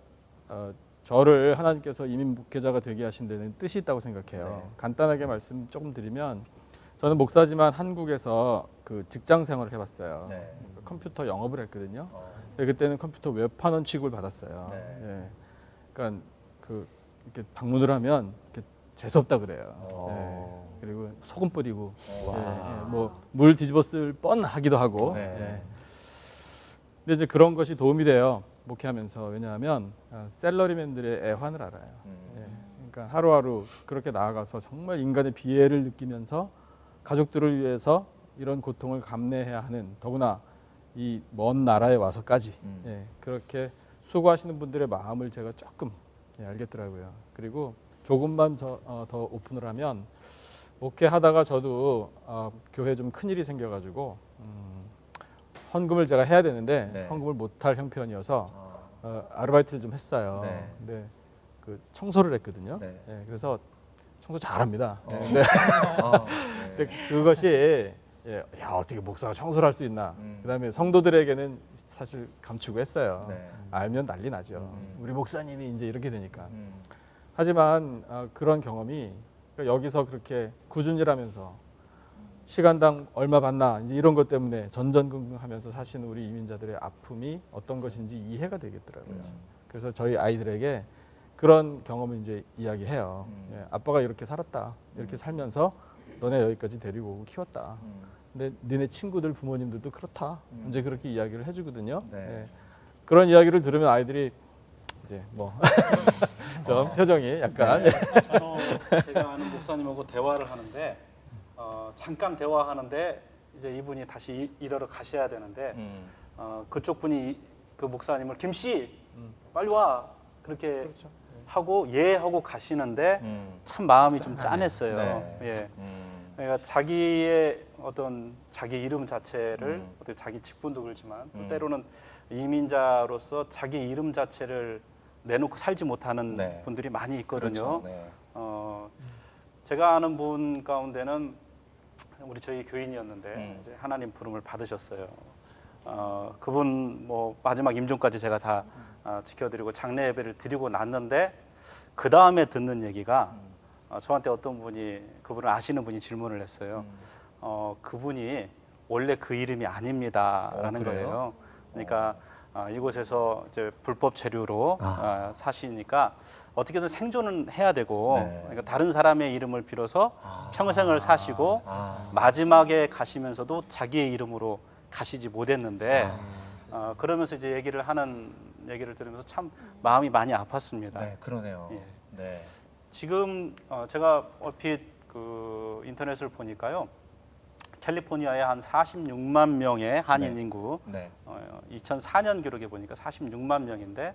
저를 하나님께서 이민 목회자가 되게 하신 데는 뜻이 있다고 생각해요. 간단하게 말씀 조금 드리면 저는 목사지만 한국에서 그 직장 생활을 해봤어요. 컴퓨터 영업을 했거든요. 그때는 컴퓨터 웹판원 취급을 받았어요. 예. 그러니까 이렇게 방문을 하면 이렇게 재수없다 그래요. 예. 그리고 소금 뿌리고 뭐 물 뒤집어 쓸 뻔하기도 하고. 예. 근데 이제 그런 것이 도움이 돼요. 목회하면서. 왜냐하면 셀러리맨들의 애환을 알아요. 예. 그러니까 하루하루 그렇게 나아가서 정말 인간의 비애를 느끼면서 가족들을 위해서 이런 고통을 감내해야 하는 더구나 이 먼 나라에 와서까지 예, 그렇게 수고하시는 분들의 마음을 제가 조금 예, 알겠더라고요. 그리고 조금만 더 오픈을 하면 목회하다가 저도 교회에 좀 큰일이 생겨가지고 헌금을 제가 해야 되는데 네. 헌금을 못할 형편이어서 아르바이트를 좀 했어요. 네. 근데 그 청소를 했거든요. 네. 예, 그래서 청소 잘합니다. 예, 네. 근데 근데 그것이 야 어떻게 목사가 청소를 할 수 있나. 그다음에 성도들에게는 사실 감추고 했어요. 네. 알면 난리 나죠. 우리 목사님이 이제 이렇게 되니까. 음. 하지만 그런 경험이 그러니까 여기서 그렇게 꾸준히하면서 시간당 얼마 받나 이제 이런 것 때문에 전전긍긍하면서 사시는 우리 이민자들의 아픔이 어떤 것인지 이해가 되겠더라고요. 그래서 저희 아이들에게 그런 경험을 이제 이야기해요. 예, 아빠가 이렇게 살았다. 이렇게 살면서 너네 여기까지 데리고 오고 키웠다. 근데 니네 친구들 부모님들도 그렇다. 이제 그렇게 이야기를 해주거든요. 네. 예, 그런 이야기를 들으면 아이들이 이제 뭐 좀 표정이 약간 저도 제가 아는 목사님하고 대화를 하는데 잠깐 대화하는데 이제 이분이 다시 일하러 가셔야 되는데 그쪽 분이 그 목사님을 김씨 빨리 와 그렇게 그렇죠. 하고 예 하고 가시는데 참 마음이 좀 짠했어요. 네. 예. 그러니까 자기의 어떤 자기 이름 자체를 어떻게 자기 직분도 그렇지만 또 때로는 이민자로서 자기 이름 자체를 내놓고 살지 못하는 네. 분들이 많이 있거든요. 그렇죠. 네. 제가 아는 분 가운데는 저희 교인이었는데 이제 하나님 부름을 받으셨어요. 그분 뭐 마지막 임종까지 제가 다 지켜드리고 장례 예배를 드리고 났는데 그 다음에 듣는 얘기가 저한테 어떤 분이 그분을 아시는 분이 질문을 했어요. 그분이 원래 그 이름이 아닙니다라는 그래요? 거예요. 그러니까 이곳에서 이제 불법 체류로 사시니까 어떻게든 생존은 해야 되고 네. 그러니까 다른 사람의 이름을 빌어서 평생을 사시고 마지막에 가시면서도 자기의 이름으로 가시지 못했는데 그러면서 이제 얘기를 들으면서 참 마음이 많이 아팠습니다. 네, 그러네요. 예. 네. 지금 제가 얼핏 그 인터넷을 보니까요. 캘리포니아에 한 46만 명의 한인 네. 인구, 네. 2004년 기록에 보니까 46만 명인데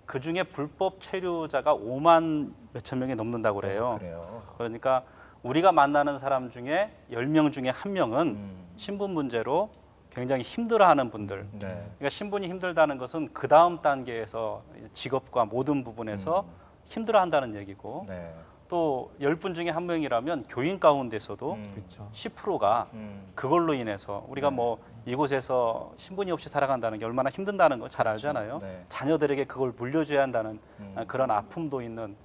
그 중에 불법 체류자가 5만 몇천 명이 넘는다고 그래요. 그래요. 그러니까 우리가 만나는 사람 중에 10명 중에 1명은 신분 문제로 굉장히 힘들어하는 분들. 네. 그러니까 신분이 힘들다는 것은 그 다음 단계에서 직업과 모든 부분에서 힘들어한다는 얘기고 네. 또 10분 중에 1명이라면 교인 가운데서도 그렇죠. 10%가 그걸로 인해서 우리가 뭐 이곳에서 신분이 없이 살아간다는 게 얼마나 힘든다는 걸 잘 알잖아요. 네. 자녀들에게 그걸 물려줘야 한다는 그런 아픔도 있는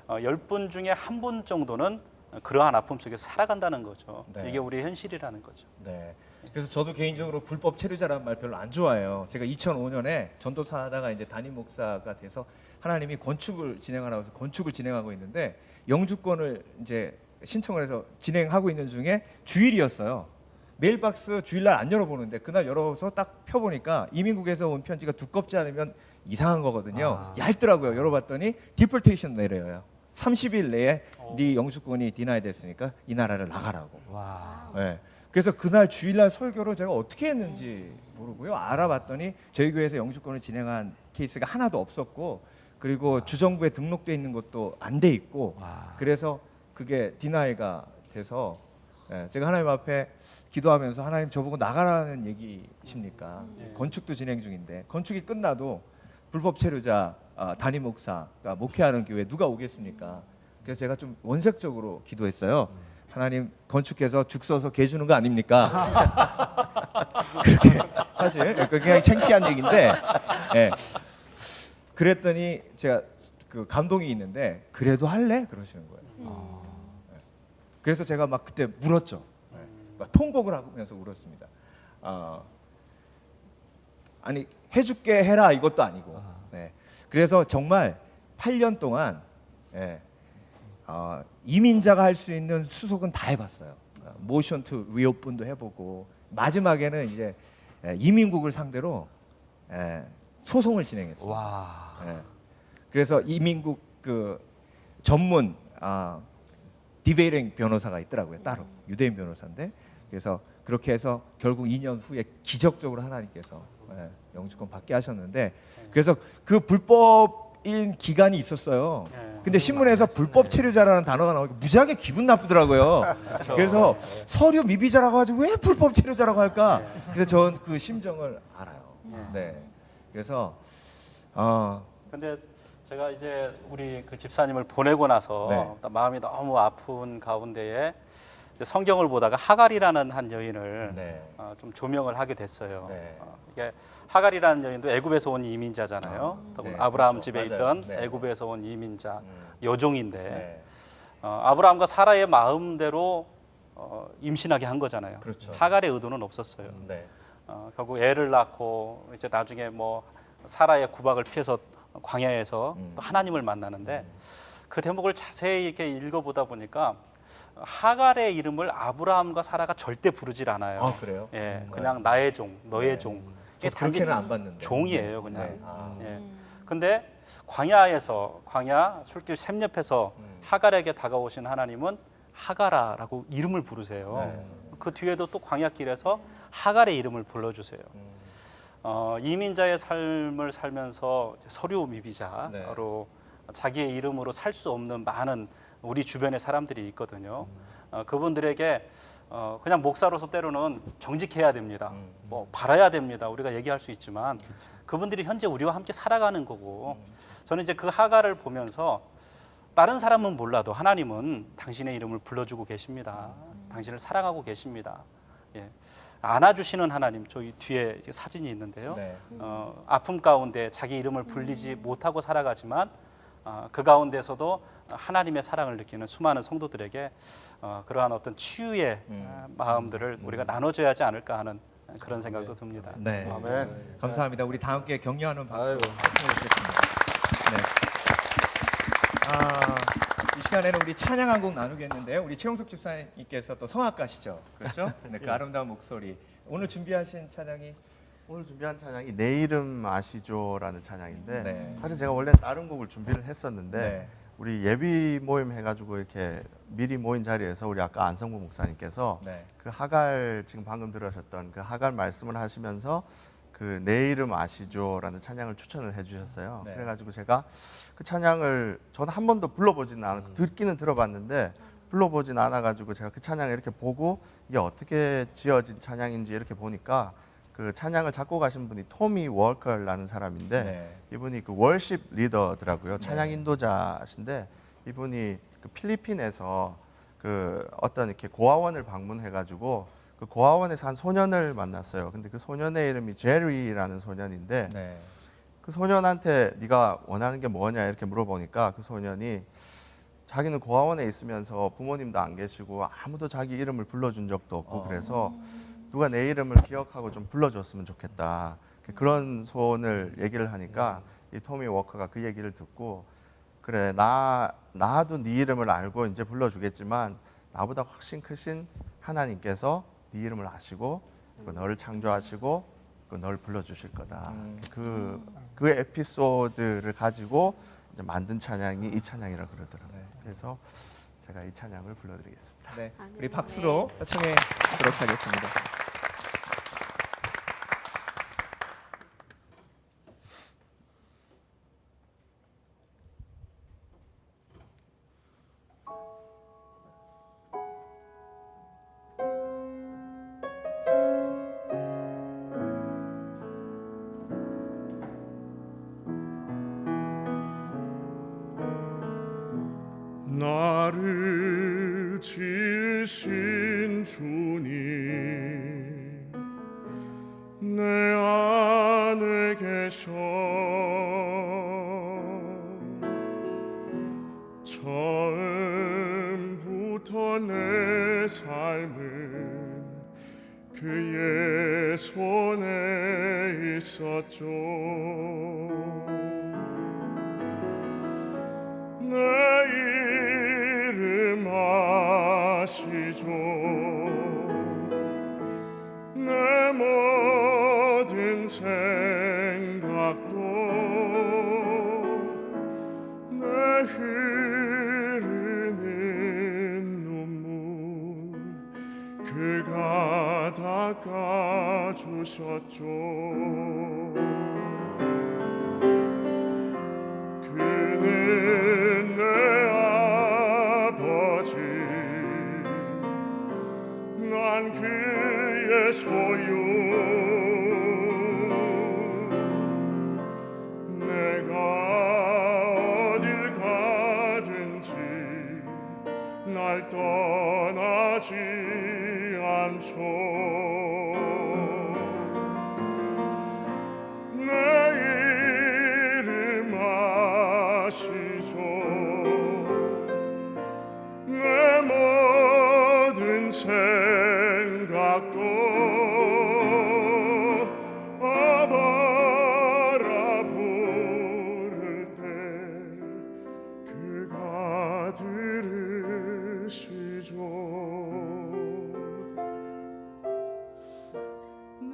10분 중에 1분 정도는 그러한 아픔 속에 살아간다는 거죠. 네. 이게 우리의 현실이라는 거죠. 네. 그래서 저도 개인적으로 불법 체류자라는 말 별로 안 좋아해요. 제가 2005년에 전도사 하다가 이제 담임 목사가 돼서 하나님이 건축을 진행하라고 해서 건축을 진행하고 있는데 영주권을 이제 신청을 해서 진행하고 있는 중에 주일이었어요. 메일박스 주일날 안 열어보는데 그날 열어서 딱 펴보니까 이민국에서 온 편지가 두껍지 않으면 이상한 거거든요. 얇더라고요. 열어봤더니 디폴테이션 내려요. 30일 내에 네 영주권이 디나이 됐으니까 이 나라를 나가라고. 와. 네. 그래서 그날 주일날 설교를 제가 어떻게 했는지 모르고요. 알아봤더니 저희 교회에서 영주권을 진행한 케이스가 하나도 없었고 그리고 주정부에 등록돼 있는 것도 안 돼 있고 그래서 그게 디나이가 돼서 제가 하나님 앞에 기도하면서 하나님 저보고 나가라는 얘기십니까? 건축도 진행 중인데 건축이 끝나도 불법 체류자 담임 목사가 목회하는 교회 누가 오겠습니까? 그래서 제가 좀 원색적으로 기도했어요. 하나님 건축해서 죽 써서 개 주는 거 아닙니까? 그렇게 사실 굉장히 창피한 얘기인데 그랬더니 제가 그 감동이 있는데 그래도 할래? 그러시는 거예요. 그래서 제가 막 그때 울었죠. 막 통곡을 하면서 울었습니다. 아니 해줄게 해라 이것도 아니고. 그래서 정말 8년 동안 이민자가 할 수 있는 수속은 다 해봤어요. 모션 투 리오픈도 해보고 마지막에는 이제 이민국을 상대로 소송을 진행했어요. 와. 그래서 이민국 그 전문 디베이링 변호사가 있더라고요. 따로 유대인 변호사인데 그래서 그렇게 해서 결국 2년 후에 기적적으로 하나님께서 영주권 받게 하셨는데 그래서 그 불법인 기간이 있었어요. 근데 신문에서 불법 체류자라는 단어가 나오니까 무지하게 기분 나쁘더라고요. 그래서 서류 미비자라고 하지 왜 불법 체류자라고 할까? 그래서 전 그 심정을 알아요. 네. 그래서 근데 제가 이제 우리 그 집사님을 보내고 나서 네. 마음이 너무 아픈 가운데에 이제 성경을 보다가 하갈이라는 한 여인을 네. 좀 조명을 하게 됐어요. 네. 이게 하갈이라는 여인도 애굽에서 온 이민자잖아요. 네, 아브라함 그렇죠. 집에 맞아요. 있던 네. 애굽에서 온 이민자 여종인데 네. 아브라함과 사라의 마음대로 임신하게 한 거잖아요. 그렇죠. 하갈의 의도는 없었어요. 네. 결국 애를 낳고 이제 나중에 뭐 사라의 구박을 피해서 광야에서 또 하나님을 만나는데 그 대목을 자세히 이렇게 읽어보다 보니까 하갈의 이름을 아브라함과 사라가 절대 부르질 않아요. 아 그래요? 예, 그냥 나의 종, 너의 종. 저 그렇게는 안 봤는데. 종이에요, 그냥. 네. 아. 예. 근데 광야 술길 샘 옆에서 하갈에게 다가오신 하나님은 하갈아라고 이름을 부르세요. 네. 그 뒤에도 또 광야길에서 하갈의 이름을 불러주세요. 이민자의 삶을 살면서 서류 미비자로 자기의 이름으로 살 수 없는 많은 우리 주변의 사람들이 있거든요. 그분들에게 그냥 목사로서 때로는 정직해야 됩니다. 뭐 바라야 됩니다. 우리가 얘기할 수 있지만 그분들이 현재 우리와 함께 살아가는 거고 저는 이제 그 하갈을 보면서 다른 사람은 몰라도 하나님은 당신의 이름을 불러주고 계십니다. 당신을 사랑하고 계십니다. 예. 안아주시는 하나님, 저기 뒤에 사진이 있는데요. 네. 아픔 가운데 자기 이름을 불리지 못하고 살아가지만 그 가운데서도 하나님의 사랑을 느끼는 수많은 성도들에게 그러한 어떤 치유의 마음들을 우리가 나눠줘야 하지 않을까 하는 그런 생각도 듭니다. 네. 아멘. 감사합니다. 우리 다 함께 격려하는 박수 아이고. 보내드리겠습니다. 네. 이 시간에는 우리 찬양 한 곡 나누겠는데요. 우리 최용석 집사님께서 또 성악가시죠, 그렇죠? 네, 그 아름다운 목소리. 오늘 준비하신 찬양이 오늘 준비한 찬양이 내 이름 아시죠라는 찬양인데 네. 사실 제가 원래 다른 곡을 준비를 했었는데 네. 우리 예비 모임 해가지고 이렇게 미리 모인 자리에서 우리 아까 안성구 목사님께서 네. 그 하갈 지금 방금 들으셨던 그 하갈 말씀을 하시면서 그 내 이름 아시죠라는 찬양을 추천을 해주셨어요. 네. 그래가지고 제가 그 찬양을 저는 한 번도 불러보지는 않았고 듣기는 들어봤는데 불러보진 않아가지고 제가 그 찬양을 이렇게 보고 이게 어떻게 지어진 찬양인지 이렇게 보니까 그 찬양을 작곡하신 분이 토미 워커라는 사람인데 네. 이분이 그 월십 리더더라고요. 찬양 인도자신데 이분이 그 필리핀에서 그 어떤 이렇게 고아원을 방문해가지고 그 고아원에서 한 소년을 만났어요. 근데 그 소년의 이름이 제리라는 소년인데 네. 그 소년한테 네가 원하는 게 뭐냐 이렇게 물어보니까 그 소년이 자기는 고아원에 있으면서 부모님도 안 계시고 아무도 자기 이름을 불러준 적도 없고 그래서 누가 내 이름을 기억하고 좀 불러줬으면 좋겠다. 그런 소원을 얘기를 하니까 이 토미 워커가 그 얘기를 듣고 그래 나도 네 이름을 알고 이제 불러주겠지만 나보다 훨씬 크신 하나님께서 네 이름을 아시고 너를 창조하시고 너를 불러주실 거다. 그 에피소드를 가지고 이제 만든 찬양이 이 찬양이라 그러더라고요. 네. 그래서 제가 이 찬양을 불러드리겠습니다. 네. 아멘. 우리 박수로 청해 보도록 하겠습니다. 나를 지으신 주님 내 안에 계셔 처음부터 내 삶은 그의 손에 있었죠. 내 이름 아시죠. 내 모든 생각도 내 흐르는 눈물 그가 다 떠나지 않죠. 내 이름 아시죠. 내 모든 생각도 아바라 부를 때 그가 들으시죠. 내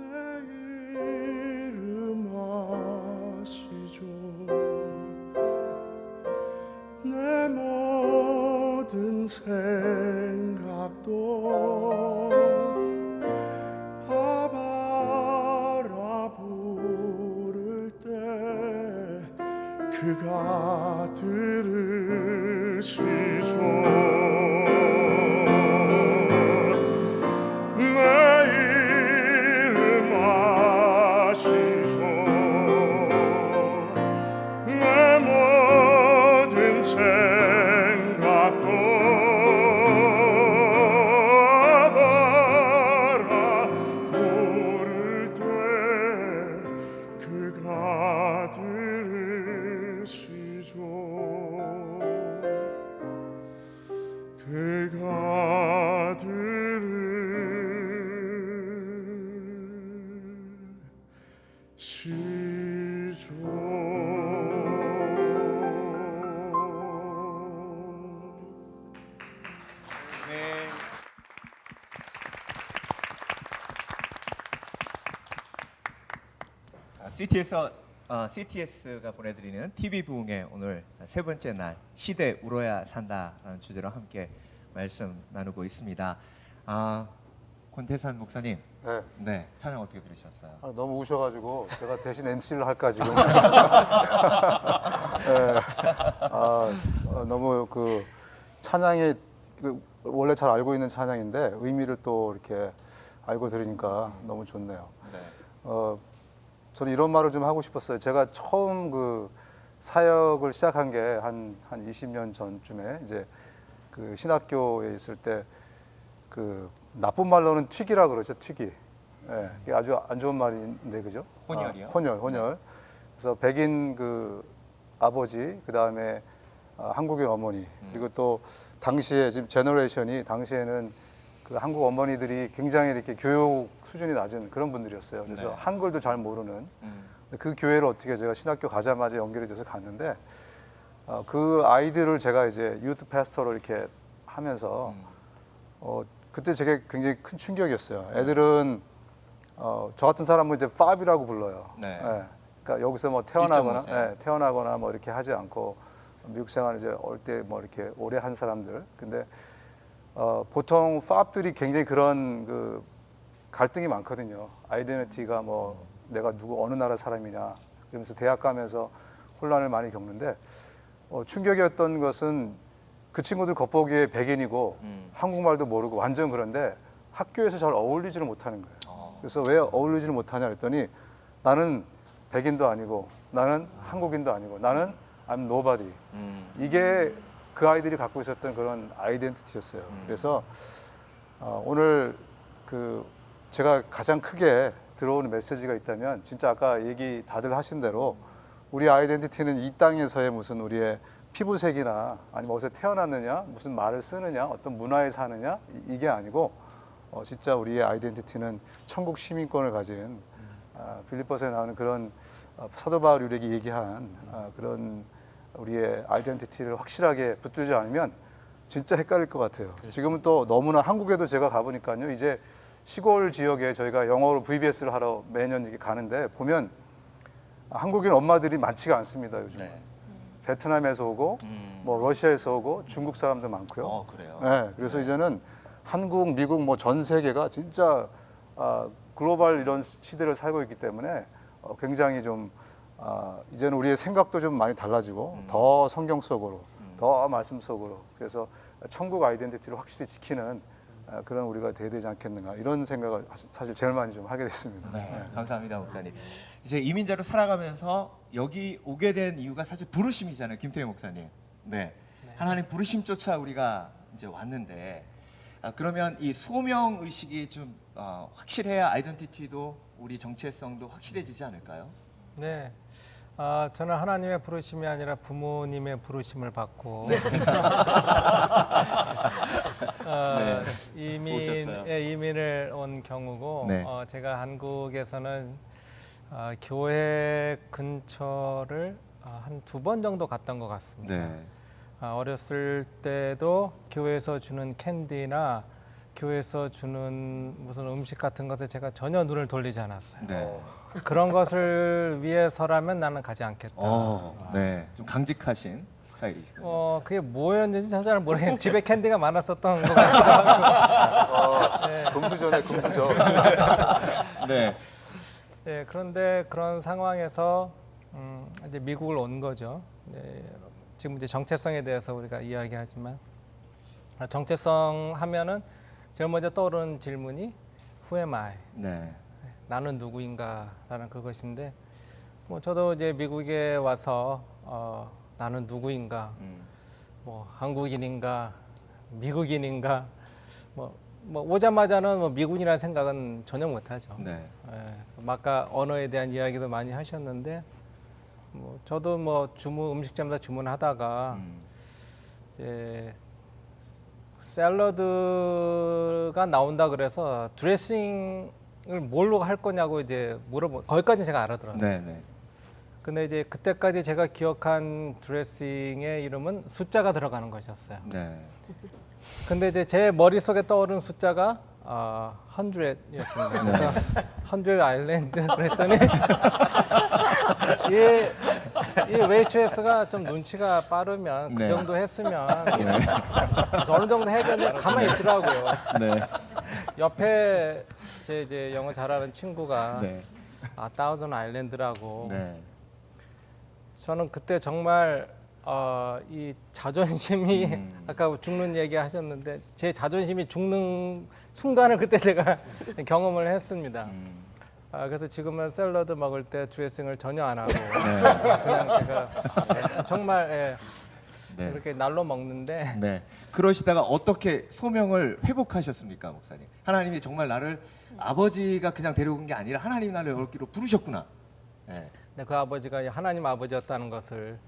이름 아시죠. 내 모든 생각도 아바라 부를 때 그가 들으시죠. 내 이름 아시죠. 내 모든 생각도 아바라 부를 때 그가 들으시죠. 그가 들으시죠. 네. CTS가 보내드리는 TV 부흥회 오늘 세 번째 날 시대 울어야 산다라는 주제로 함께 말씀 나누고 있습니다. 권태산 목사님, 네. 네 찬양 어떻게 들으셨어요? 너무 우셔가지고 제가 대신 MC를 할까 지금. 네. 너무 그 찬양이 원래 잘 알고 있는 찬양인데 의미를 또 이렇게 알고 들으니까 너무 좋네요. 네. 저는 이런 말을 좀 하고 싶었어요. 제가 처음 그 사역을 시작한 게 한 20년 전쯤에 이제 그 신학교에 있을 때 그 나쁜 말로는 튀기라 그러죠. 튀기. 예, 이게 아주 안 좋은 말인데 그죠? 혼혈이요? 혼혈. 그래서 백인 그 아버지, 그 다음에 한국인 어머니, 그리고 또 당시에 지금 제너레이션이 당시에는 그 한국 어머니들이 굉장히 이렇게 교육 수준이 낮은 그런 분들이었어요. 그래서 네. 한글도 잘 모르는 그 교회를 어떻게 제가 신학교 가자마자 연결이 돼서 갔는데 그 아이들을 제가 이제 유트 패스터로 이렇게 하면서 그때 제게 굉장히 큰 충격이었어요. 애들은 저 같은 사람은 이제 팝이라고 불러요. 네. 예. 그러니까 여기서 뭐 1.5세. 태어나거나 뭐 이렇게 하지 않고 미국 생활을 이제 올 때 뭐 이렇게 오래 한 사람들. 근데 보통 팝들이 굉장히 그런 그 갈등이 많거든요. 아이덴티티가 뭐 내가 누구 어느 나라 사람이냐 그러면서 대학 가면서 혼란을 많이 겪는데 충격이었던 것은 그 친구들 겉보기에 백인이고 한국말도 모르고 완전 그런데 학교에서 잘 어울리지를 못하는 거예요. 그래서 왜 어울리지를 못하냐 그랬더니 나는 백인도 아니고 나는 한국인도 아니고 나는 I'm nobody. 이게 그 아이들이 갖고 있었던 그런 아이덴티티였어요. 그래서 오늘 그 제가 가장 크게 들어오는 메시지가 있다면 진짜 아까 얘기 다들 하신 대로 우리 아이덴티티는 이 땅에서의 무슨 우리의 피부색이나 아니면 어디서 태어났느냐, 무슨 말을 쓰느냐, 어떤 문화에 사느냐 이게 아니고 진짜 우리의 아이덴티티는 천국 시민권을 가진 빌립보서에 나오는 그런 사도 바울이 얘기한 그런 우리의 아이덴티티를 확실하게 붙들지 않으면 진짜 헷갈릴 것 같아요. 지금은 또 너무나 한국에도 제가 가보니까요. 이제 시골 지역에 저희가 영어로 VBS를 하러 매년 이렇게 가는데 보면 한국인 엄마들이 많지가 않습니다. 요즘. 네. 베트남에서 오고 뭐 러시아에서 오고 중국 사람도 많고요. 그래요? 네, 그래서 이제는 한국, 미국 뭐 전 세계가 진짜 글로벌 이런 시대를 살고 있기 때문에 굉장히 좀 이제는 우리의 생각도 좀 많이 달라지고 더 성경 속으로, 더 말씀 속으로 그래서 천국 아이덴티티를 확실히 지키는 그런 우리가 돼야 되지 않겠는가 이런 생각을 사실 제일 많이 좀 하게 됐습니다. 네, 감사합니다, 목사님. 이제 이민자로 살아가면서 여기 오게 된 이유가 사실 부르심이잖아요, 김태희 목사님. 네, 하나님 부르심조차 우리가 이제 왔는데 그러면 이 소명 의식이 좀 확실해야 아이덴티티도 우리 정체성도 확실해지지 않을까요? 네. 저는 하나님의 부르심이 아니라 부모님의 부르심을 받고 이민을 온 경우고 네. 제가 한국에서는 교회 근처를 한 2번 정도 갔던 것 같습니다. 네. 어렸을 때도 교회에서 주는 캔디나 교회에서 주는 무슨 음식 같은 것에 제가 전혀 눈을 돌리지 않았어요. 네. 그런 것을 위해서라면 나는 가지 않겠다. 네. 좀 강직하신 스타일이시군요. 그게 뭐였는지 잘 모르겠는데 집에 캔디가 많았었던 것 같아요. 네. 금수저네, 금수저. 네. 네, 그런데 그런 상황에서 이제 미국을 온 거죠. 네, 지금 이제 정체성에 대해서 우리가 이야기하지만 정체성 하면은 제일 먼저 떠오르는 질문이 Who am I? 네. 나는 누구인가라는 그것인데 뭐 저도 이제 미국에 와서 나는 누구인가, 뭐 한국인인가, 미국인인가, 뭐 오자마자는 뭐 미군이라는 생각은 전혀 못하죠. 네. 아까 언어에 대한 이야기도 많이 하셨는데 뭐 저도 뭐 음식점에서 주문하다가 이제 샐러드가 나온다 그래서 드레싱을 뭘로 할 거냐고 이제 거기까지 제가 알아들었어요. 네, 네. 근데 이제 그때까지 제가 기억한 드레싱의 이름은 숫자가 들어가는 것이었어요. 네. 근데 이제 제 머릿속에 떠오른 숫자가 100였습니다. 그래서 100 아일랜드 그랬더니 이 웨이트레스가 좀 눈치가 빠르면 그 네. 정도 했으면 어느 정도 해줬는데 가만히 있더라고요. 네. 옆에 제 이제 영어 잘하는 친구가 네. 다우전 아일랜드라고. 네. 저는 그때 정말 이 자존심이 아까 죽는 얘기 하셨는데 제 자존심이 죽는 순간을 그때 제가 경험을 했습니다. 그래서 지금은 샐러드 먹을 때 드레싱을 전혀 안 하고 그냥 제가 정말 네. 그렇게 날로 먹는데 네. 그러시다가 어떻게 소명을 회복하셨습니까, 목사님? 하나님이 정말 나를 아버지가 그냥 데려온 게 아니라 하나님이 나를 여기로 부르셨구나. 네. 네, 그 아버지가 하나님 아버지였다는 것을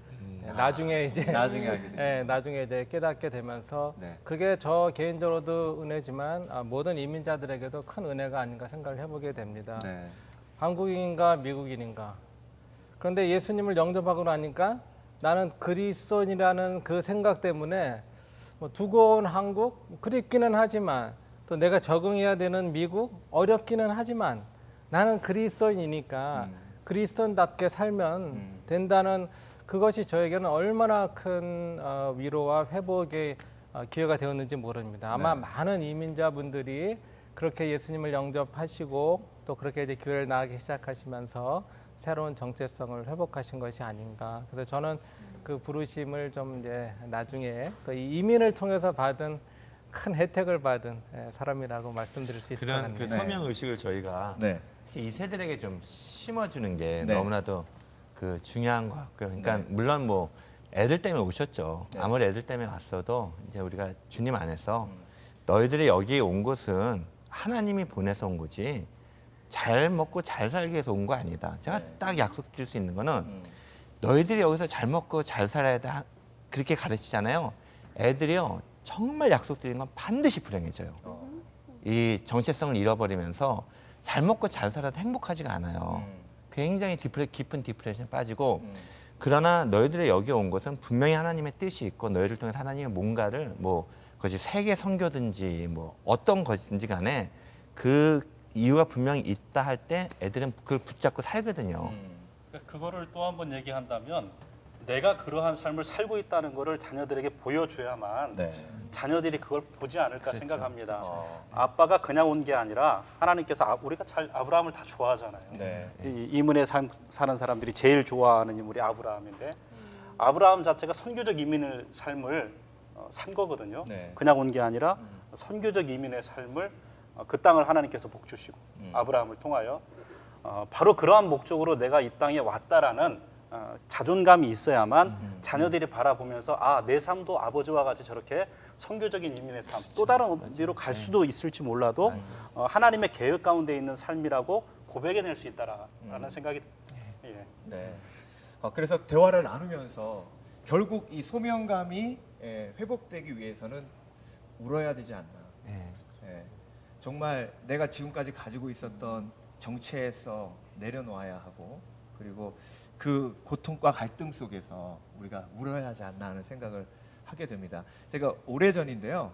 나중에 이제 나중에 알게 되죠. 나중에 이제 깨닫게 되면서 네. 그게 저 개인적으로도 은혜지만 모든 이민자들에게도 큰 은혜가 아닌가 생각을 해보게 됩니다. 네. 한국인인가 미국인인가. 그런데 예수님을 영접하고 나니까 나는 그리스도인이라는 그 생각 때문에 뭐 두고 온 한국 그립기는 하지만 또 내가 적응해야 되는 미국 어렵기는 하지만 나는 그리스도인이니까 그리스도인답게 살면 된다는 그것이 저에게는 얼마나 큰 위로와 회복의 기회가 되었는지 모릅니다. 아마 많은 이민자분들이 그렇게 예수님을 영접하시고 또 그렇게 이제 교회를 나가기 시작하시면서 새로운 정체성을 회복하신 것이 아닌가. 그래서 저는 그 부르심을 좀 이제 나중에 또 이 이민을 통해서 받은 큰 혜택을 받은 사람이라고 말씀드릴 수 있을 것 그런 같네요. 그 소명 의식을 저희가 네. 특히 이 세대에게 좀 심어주는 게 네. 너무나도 그 중요한 것 같고요. 그러니까 네. 물론 뭐 애들 때문에 오셨죠. 네. 아무리 애들 때문에 왔어도 이제 우리가 주님 안에서 너희들이 여기에 온 것은 하나님이 보내서 온 거지 잘 먹고 잘 살기 위해서 온 거 아니다. 제가 딱 약속드릴 수 있는 거는 너희들이 여기서 잘 먹고 잘 살아야 돼 그렇게 가르치잖아요. 애들이요 정말 약속드리는 건 반드시 불행해져요. 이 정체성을 잃어버리면서 잘 먹고 잘 살아도 행복하지가 않아요. 굉장히 깊은 디프레션에 빠지고 그러나 너희들이 여기 온 것은 분명히 하나님의 뜻이 있고 너희를 통해서 하나님의 뭔가를 뭐 그것이 세계 선교든지 뭐 어떤 것이든지 간에 그 이유가 분명히 있다 할 때 애들은 그걸 붙잡고 살거든요. 그거를 또 한 번 얘기한다면 내가 그러한 삶을 살고 있다는 거를 자녀들에게 보여줘야만 네. 자녀들이 그걸 보지 않을까 그렇죠. 생각합니다. 아빠가 그냥 온 게 아니라 하나님께서 우리가 아브라함을 다 좋아하잖아요. 네. 이 이민에 사는 사람들이 제일 좋아하는 인물이 아브라함인데 아브라함 자체가 선교적 이민의 삶을 산 거거든요. 네. 그냥 온 게 아니라 선교적 이민의 삶을 그 땅을 하나님께서 복 주시고 아브라함을 통하여 바로 그러한 목적으로 내가 이 땅에 왔다라는 자존감이 있어야만 자녀들이 바라보면서 아, 내 삶도 아버지와 같이 저렇게 선교적인 인민의 삶, 또 다른 어디로 갈 수도 있을지 몰라도 하나님의 계획 가운데 있는 삶이라고 고백해낼 수 있다라는 생각이 예. 네. 그래서 대화를 나누면서 결국 이 소명감이 회복되기 위해서는 울어야 되지 않나. 예. 정말 내가 지금까지 가지고 있었던 정체에서 내려놓아야 하고, 그리고 그 고통과 갈등 속에서 우리가 울어야 하지 않나 하는 생각을 하게 됩니다. 제가 오래전인데요,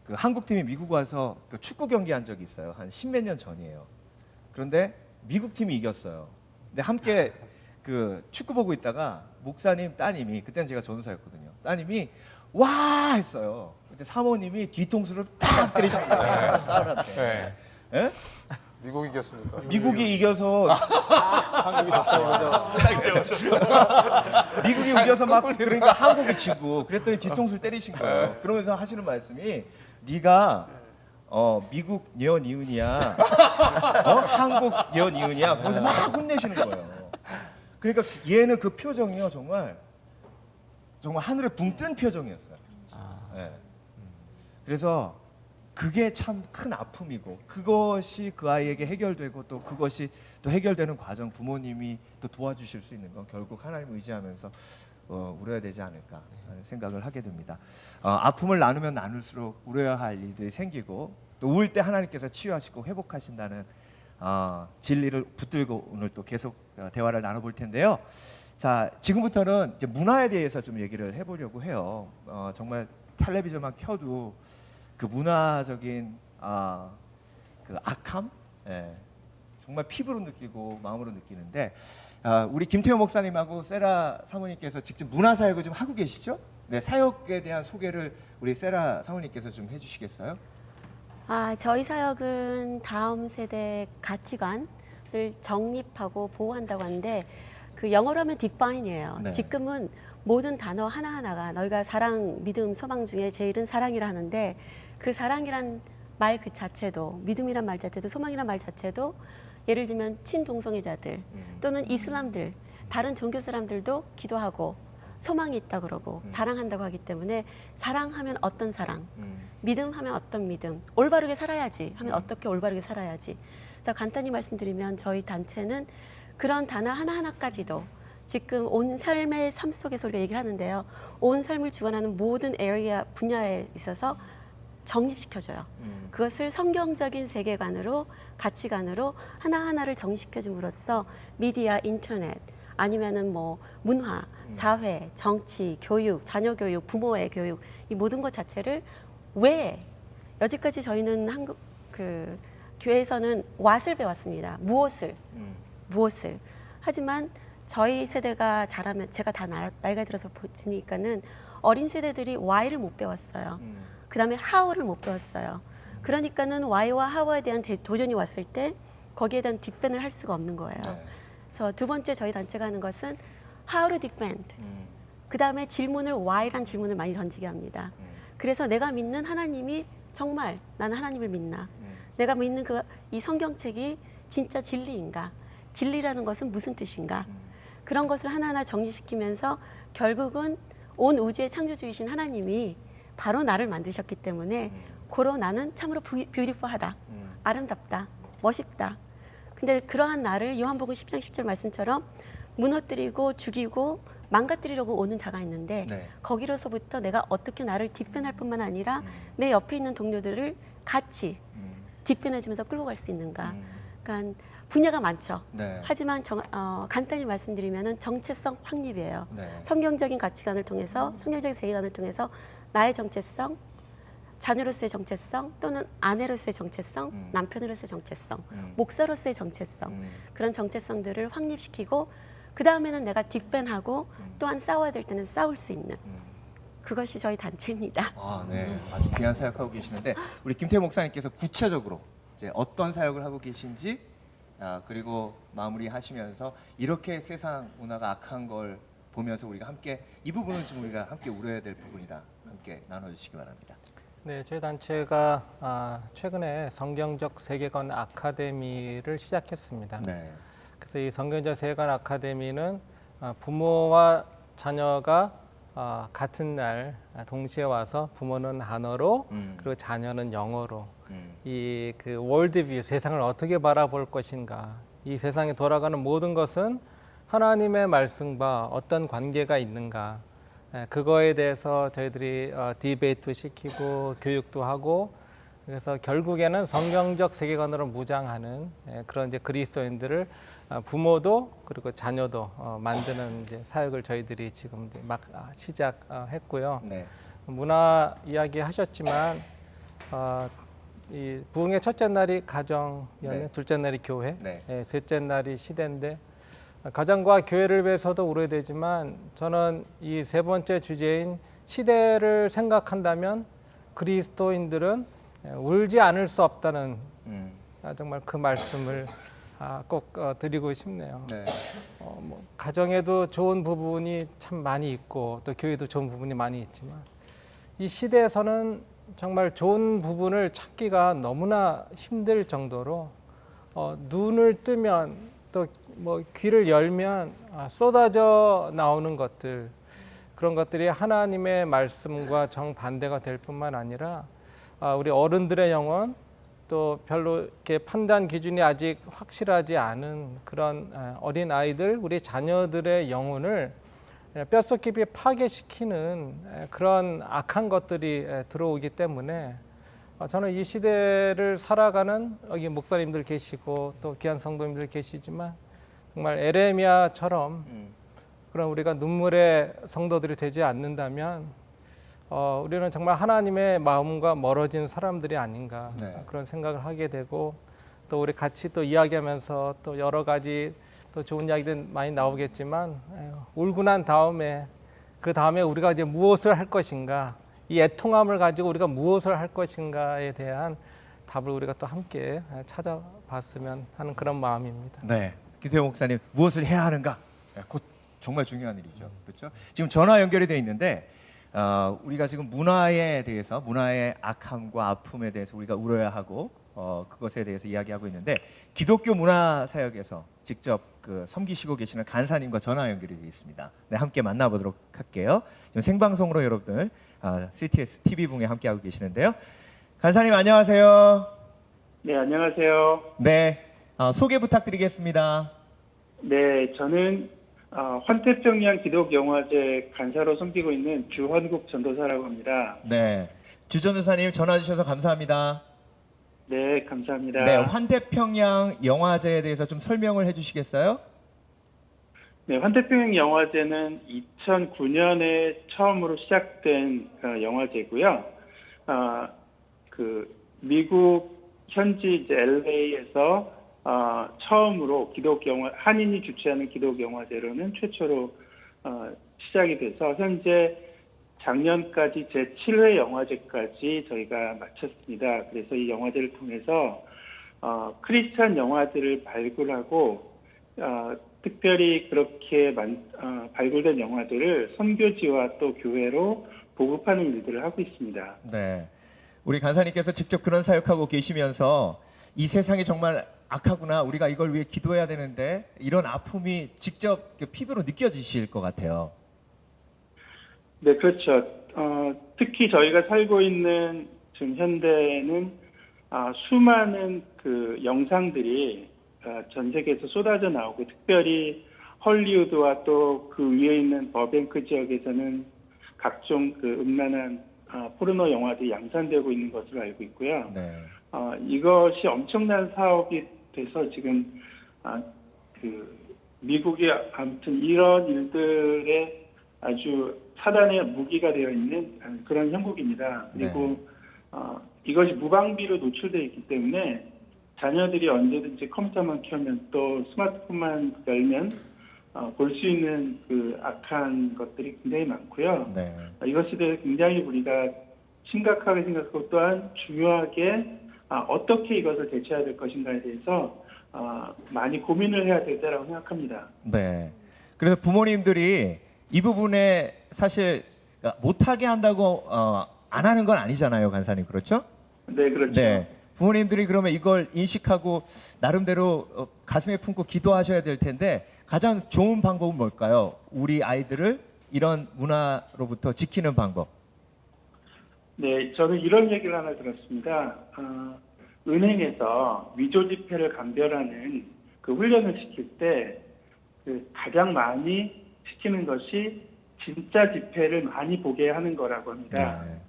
그 한국팀이 미국 와서 그 축구 경기한 적이 있어요. 한 십몇 년 전이에요. 그런데 미국 팀이 이겼어요. 근데 함께 그 축구 보고 있다가 목사님 따님이, 그때는 제가 전도사였거든요, 따님이 와 했어요. 그때 사모님이 뒤통수를 딱 때리신 거예요. 딸한테. 예? 미국이 이겼습니까? 미국이 이겨서 한국이 졌다. 미국이 이겨서 막, 그러니까 한국이 지고, 그랬더니 뒤통수를 때리신 거예요. 그러면서 하시는 말씀이, 네가 미국 년 이은이야, 한국 년 이은이야, 그래서 막 혼내시는 거예요. 그러니까 얘는 그 표정이요, 정말 하늘에 붕 뜬 표정이었어요. 네. 그래서 그게 참 큰 아픔이고, 그것이 그 아이에게 해결되고, 또 그것이 또 해결되는 과정, 부모님이 또 도와주실 수 있는 건 결국 하나님을 의지하면서 울어야 되지 않을까 하는 생각을 하게 됩니다. 아픔을 나누면 나눌수록 울어야 할 일들이 생기고, 또 울 때 하나님께서 치유하시고 회복하신다는 진리를 붙들고 오늘 또 계속 대화를 나눠볼 텐데요. 자, 지금부터는 이제 문화에 대해서 좀 얘기를 해보려고 해요. 정말 텔레비전만 켜도 그 문화적인 그 악함, 정말 피부로 느끼고 마음으로 느끼는데, 우리 김태호 목사님하고 세라 사모님께서 직접 문화 사역을 좀 하고 계시죠? 네, 사역에 대한 소개를 우리 세라 사모님께서 좀 해주시겠어요? 저희 사역은 다음 세대 가치관을 정립하고 보호한다고 하는데, 그 영어로 하면 define이에요. 네. 지금은 모든 단어 하나하나가 너희가 사랑, 믿음, 소망 중에 제일은 사랑이라 하는데, 그 사랑이란 말 그 자체도, 믿음이란 말 자체도, 소망이란 말 자체도, 예를 들면 친동성애자들 또는 이슬람들, 다른 종교 사람들도 기도하고 소망이 있다 그러고 사랑한다고 하기 때문에, 사랑하면 어떤 사랑, 믿음하면 어떤 믿음, 올바르게 살아야지 하면 어떻게 올바르게 살아야지. 그래서 간단히 말씀드리면 저희 단체는 그런 단어 하나하나까지도 지금 온 삶의 삶 속에서 우리가 얘기를 하는데요, 온 삶을 주관하는 모든 에리아 분야에 있어서 정립시켜줘요. 그것을 성경적인 세계관으로, 가치관으로 하나하나를 정립시켜줌으로써 미디어, 인터넷, 아니면은 뭐 문화, 사회, 정치, 교육, 자녀 교육, 부모의 교육, 이 모든 것 자체를 왜, 여지까지 저희는 한국 그 교회에서는 what을 배웠습니다. 무엇을. 하지만 저희 세대가 자라면, 제가 다 나이가 들어서 보니까는 어린 세대들이 why를 못 배웠어요. 그 다음에 how를 못 배웠어요. 그러니까는 why와 how에 대한 도전이 왔을 때 거기에 대한 defend을 할 수가 없는 거예요. 그래서 두 번째 저희 단체가 하는 것은 how to defend. 그 다음에 질문을 why란 질문을 많이 던지게 합니다. 그래서 내가 믿는 하나님이 정말 나는 하나님을 믿나? 내가 믿는 이 성경책이 진짜 진리인가? 진리라는 것은 무슨 뜻인가? 그런 것을 하나하나 정리시키면서 결국은 온 우주의 창조주이신 하나님이 바로 나를 만드셨기 때문에 고로 나는 참으로 뷰티풀하다, 아름답다, 멋있다. 근데 그러한 나를 요한복음 10장 10절 말씀처럼 무너뜨리고 죽이고 망가뜨리려고 오는 자가 있는데, 거기로서부터 내가 어떻게 나를 디펜할 뿐만 아니라 내 옆에 있는 동료들을 같이 디펜해주면서 끌고 갈 수 있는가. 그러니까 분야가 많죠. 하지만 간단히 말씀드리면 정체성 확립이에요. 성경적인 가치관을 통해서, 성경적인 세계관을 통해서 나의 정체성, 자녀로서의 정체성, 또는 아내로서의 정체성, 남편으로서의 정체성, 목사로서의 정체성, 그런 정체성들을 확립시키고, 그 다음에는 내가 디펜하고 또한 싸워야 될 때는 싸울 수 있는, 그것이 저희 단체입니다. 네, 아주 귀한 사역하고 계시는데, 우리 김태호 목사님께서 구체적으로 이제 어떤 사역을 하고 계신지, 그리고 마무리하시면서 이렇게 세상 문화가 악한 걸 보면서 우리가 함께, 이 부분은 좀 우리가 함께 울어야 될 부분이다, 함께 나눠주시기 바랍니다. 네, 저희 단체가 최근에 성경적 세계관 아카데미를 시작했습니다. 그래서 이 성경적 세계관 아카데미는 부모와 자녀가 같은 날 동시에 와서 부모는 한어로 그리고 자녀는 영어로 이 그 월드뷰 세상을 어떻게 바라볼 것인가 이 세상에 돌아가는 모든 것은 하나님의 말씀과 어떤 관계가 있는가 그거에 대해서 저희들이 디베이트 시키고 교육도 하고 그래서 결국에는 성경적 세계관으로 무장하는 그런 이제 그리스도인들을 부모도 그리고 자녀도 만드는 이제 사역을 저희들이 지금 이제 막 시작했고요. 네. 문화 이야기 하셨지만 이 부흥의 첫째 날이 가정이었네, 네. 둘째 날이 교회, 네. 셋째 날이 시대인데 가정과 교회를 위해서도 울어야 되지만 저는 이 세 번째 주제인 시대를 생각한다면 그리스도인들은 울지 않을 수 없다는 정말 그 말씀을 꼭 드리고 싶네요. 네. 뭐 가정에도 좋은 부분이 참 많이 있고 또 교회도 좋은 부분이 많이 있지만 이 시대에서는 정말 좋은 부분을 찾기가 너무나 힘들 정도로 눈을 뜨면 또 뭐 귀를 열면 쏟아져 나오는 것들 그런 것들이 하나님의 말씀과 정반대가 될 뿐만 아니라 우리 어른들의 영혼 또 별로 이렇게 판단 기준이 아직 확실하지 않은 그런 어린 아이들 우리 자녀들의 영혼을 뼛속 깊이 파괴시키는 그런 악한 것들이 들어오기 때문에 저는 이 시대를 살아가는 여기 목사님들 계시고 또 귀한 성도님들 계시지만 정말 에레미야처럼 그런 우리가 눈물의 성도들이 되지 않는다면 우리는 정말 하나님의 마음과 멀어진 사람들이 아닌가 그런 생각을 하게 되고 또 우리 같이 또 이야기하면서 또 여러 가지 또 좋은 이야기들 많이 나오겠지만 울고 난 다음에 그 다음에 우리가 이제 무엇을 할 것인가 이 애통함을 가지고 우리가 무엇을 할 것인가에 대한 답을 우리가 또 함께 찾아봤으면 하는 그런 마음입니다. 네. 기태호 목사님 무엇을 해야 하는가? 곧 정말 중요한 일이죠. 그렇죠? 지금 전화 연결이 돼 있는데 우리가 지금 문화에 대해서 문화의 악함과 아픔에 대해서 우리가 울어야 하고 그것에 대해서 이야기하고 있는데 기독교 문화 사역에서 직접 섬기시고 계시는 간사님과 전화 연결이 되어 있습니다. 네, 함께 만나보도록 할게요. 지금 생방송으로 여러분들 CTS TV 붕에 함께하고 계시는데요. 간사님 안녕하세요. 네, 안녕하세요. 네, 소개 부탁드리겠습니다. 네, 저는 환태평양 기독영화제 간사로 섬기고 있는 주헌국 전도사라고 합니다. 네, 주 전도사님 전화 주셔서 감사합니다. 네, 감사합니다. 네, 환태평양 영화제에 대해서 좀 설명을 해주시겠어요? 네, 환태평양 영화제는 2009년에 처음으로 시작된 영화제고요. 미국 현지 이제 LA에서 처음으로 한인이 주최하는 기독영화제로는 최초로 시작이 돼서 현재 작년까지 제7회 영화제까지 저희가 마쳤습니다. 그래서 이 영화제를 통해서 크리스찬 영화들을 발굴하고 특별히 그렇게 발굴된 영화들을 선교지와 또 교회로 보급하는 일들을 하고 있습니다. 네, 우리 간사님께서 직접 그런 사역하고 계시면서 이 세상이 정말 악하구나, 우리가 이걸 위해 기도해야 되는데 이런 아픔이 직접 피부로 느껴지실 것 같아요. 네, 그렇죠. 특히 저희가 살고 있는 지금 현대는 수많은 그 영상들이 전 세계에서 쏟아져 나오고 특별히 헐리우드와 또 그 위에 있는 버뱅크 지역에서는 각종 그 음란한 포르노 영화들이 양산되고 있는 것으로 알고 있고요. 네. 이것이 엄청난 사업이 돼서 지금 미국이 아무튼 이런 일들에 아주 사단의 무기가 되어 있는 그런 형국입니다. 그리고 이것이 무방비로 노출되어 있기 때문에 자녀들이 언제든지 컴퓨터만 켜면 또 스마트폰만 열면 볼 수 있는 그 악한 것들이 굉장히 많고요. 네. 이것에 대해서 굉장히 우리가 심각하게 생각하고 또한 중요하게 어떻게 이것을 대처해야 될 것인가에 대해서 많이 고민을 해야 될 때라고 생각합니다. 네. 그래서 부모님들이 이 부분에 사실 못하게 한다고 안 하는 건 아니잖아요, 간사님. 그렇죠? 네, 그렇죠. 네. 부모님들이 그러면 이걸 인식하고 나름대로 가슴에 품고 기도하셔야 될 텐데 가장 좋은 방법은 뭘까요? 우리 아이들을 이런 문화로부터 지키는 방법. 네, 저는 이런 얘기를 하나 들었습니다. 은행에서 위조 지폐를 감별하는 그 훈련을 시킬 때 그 가장 많이 시키는 것이 진짜 지폐를 많이 보게 하는 거라고 합니다. 네.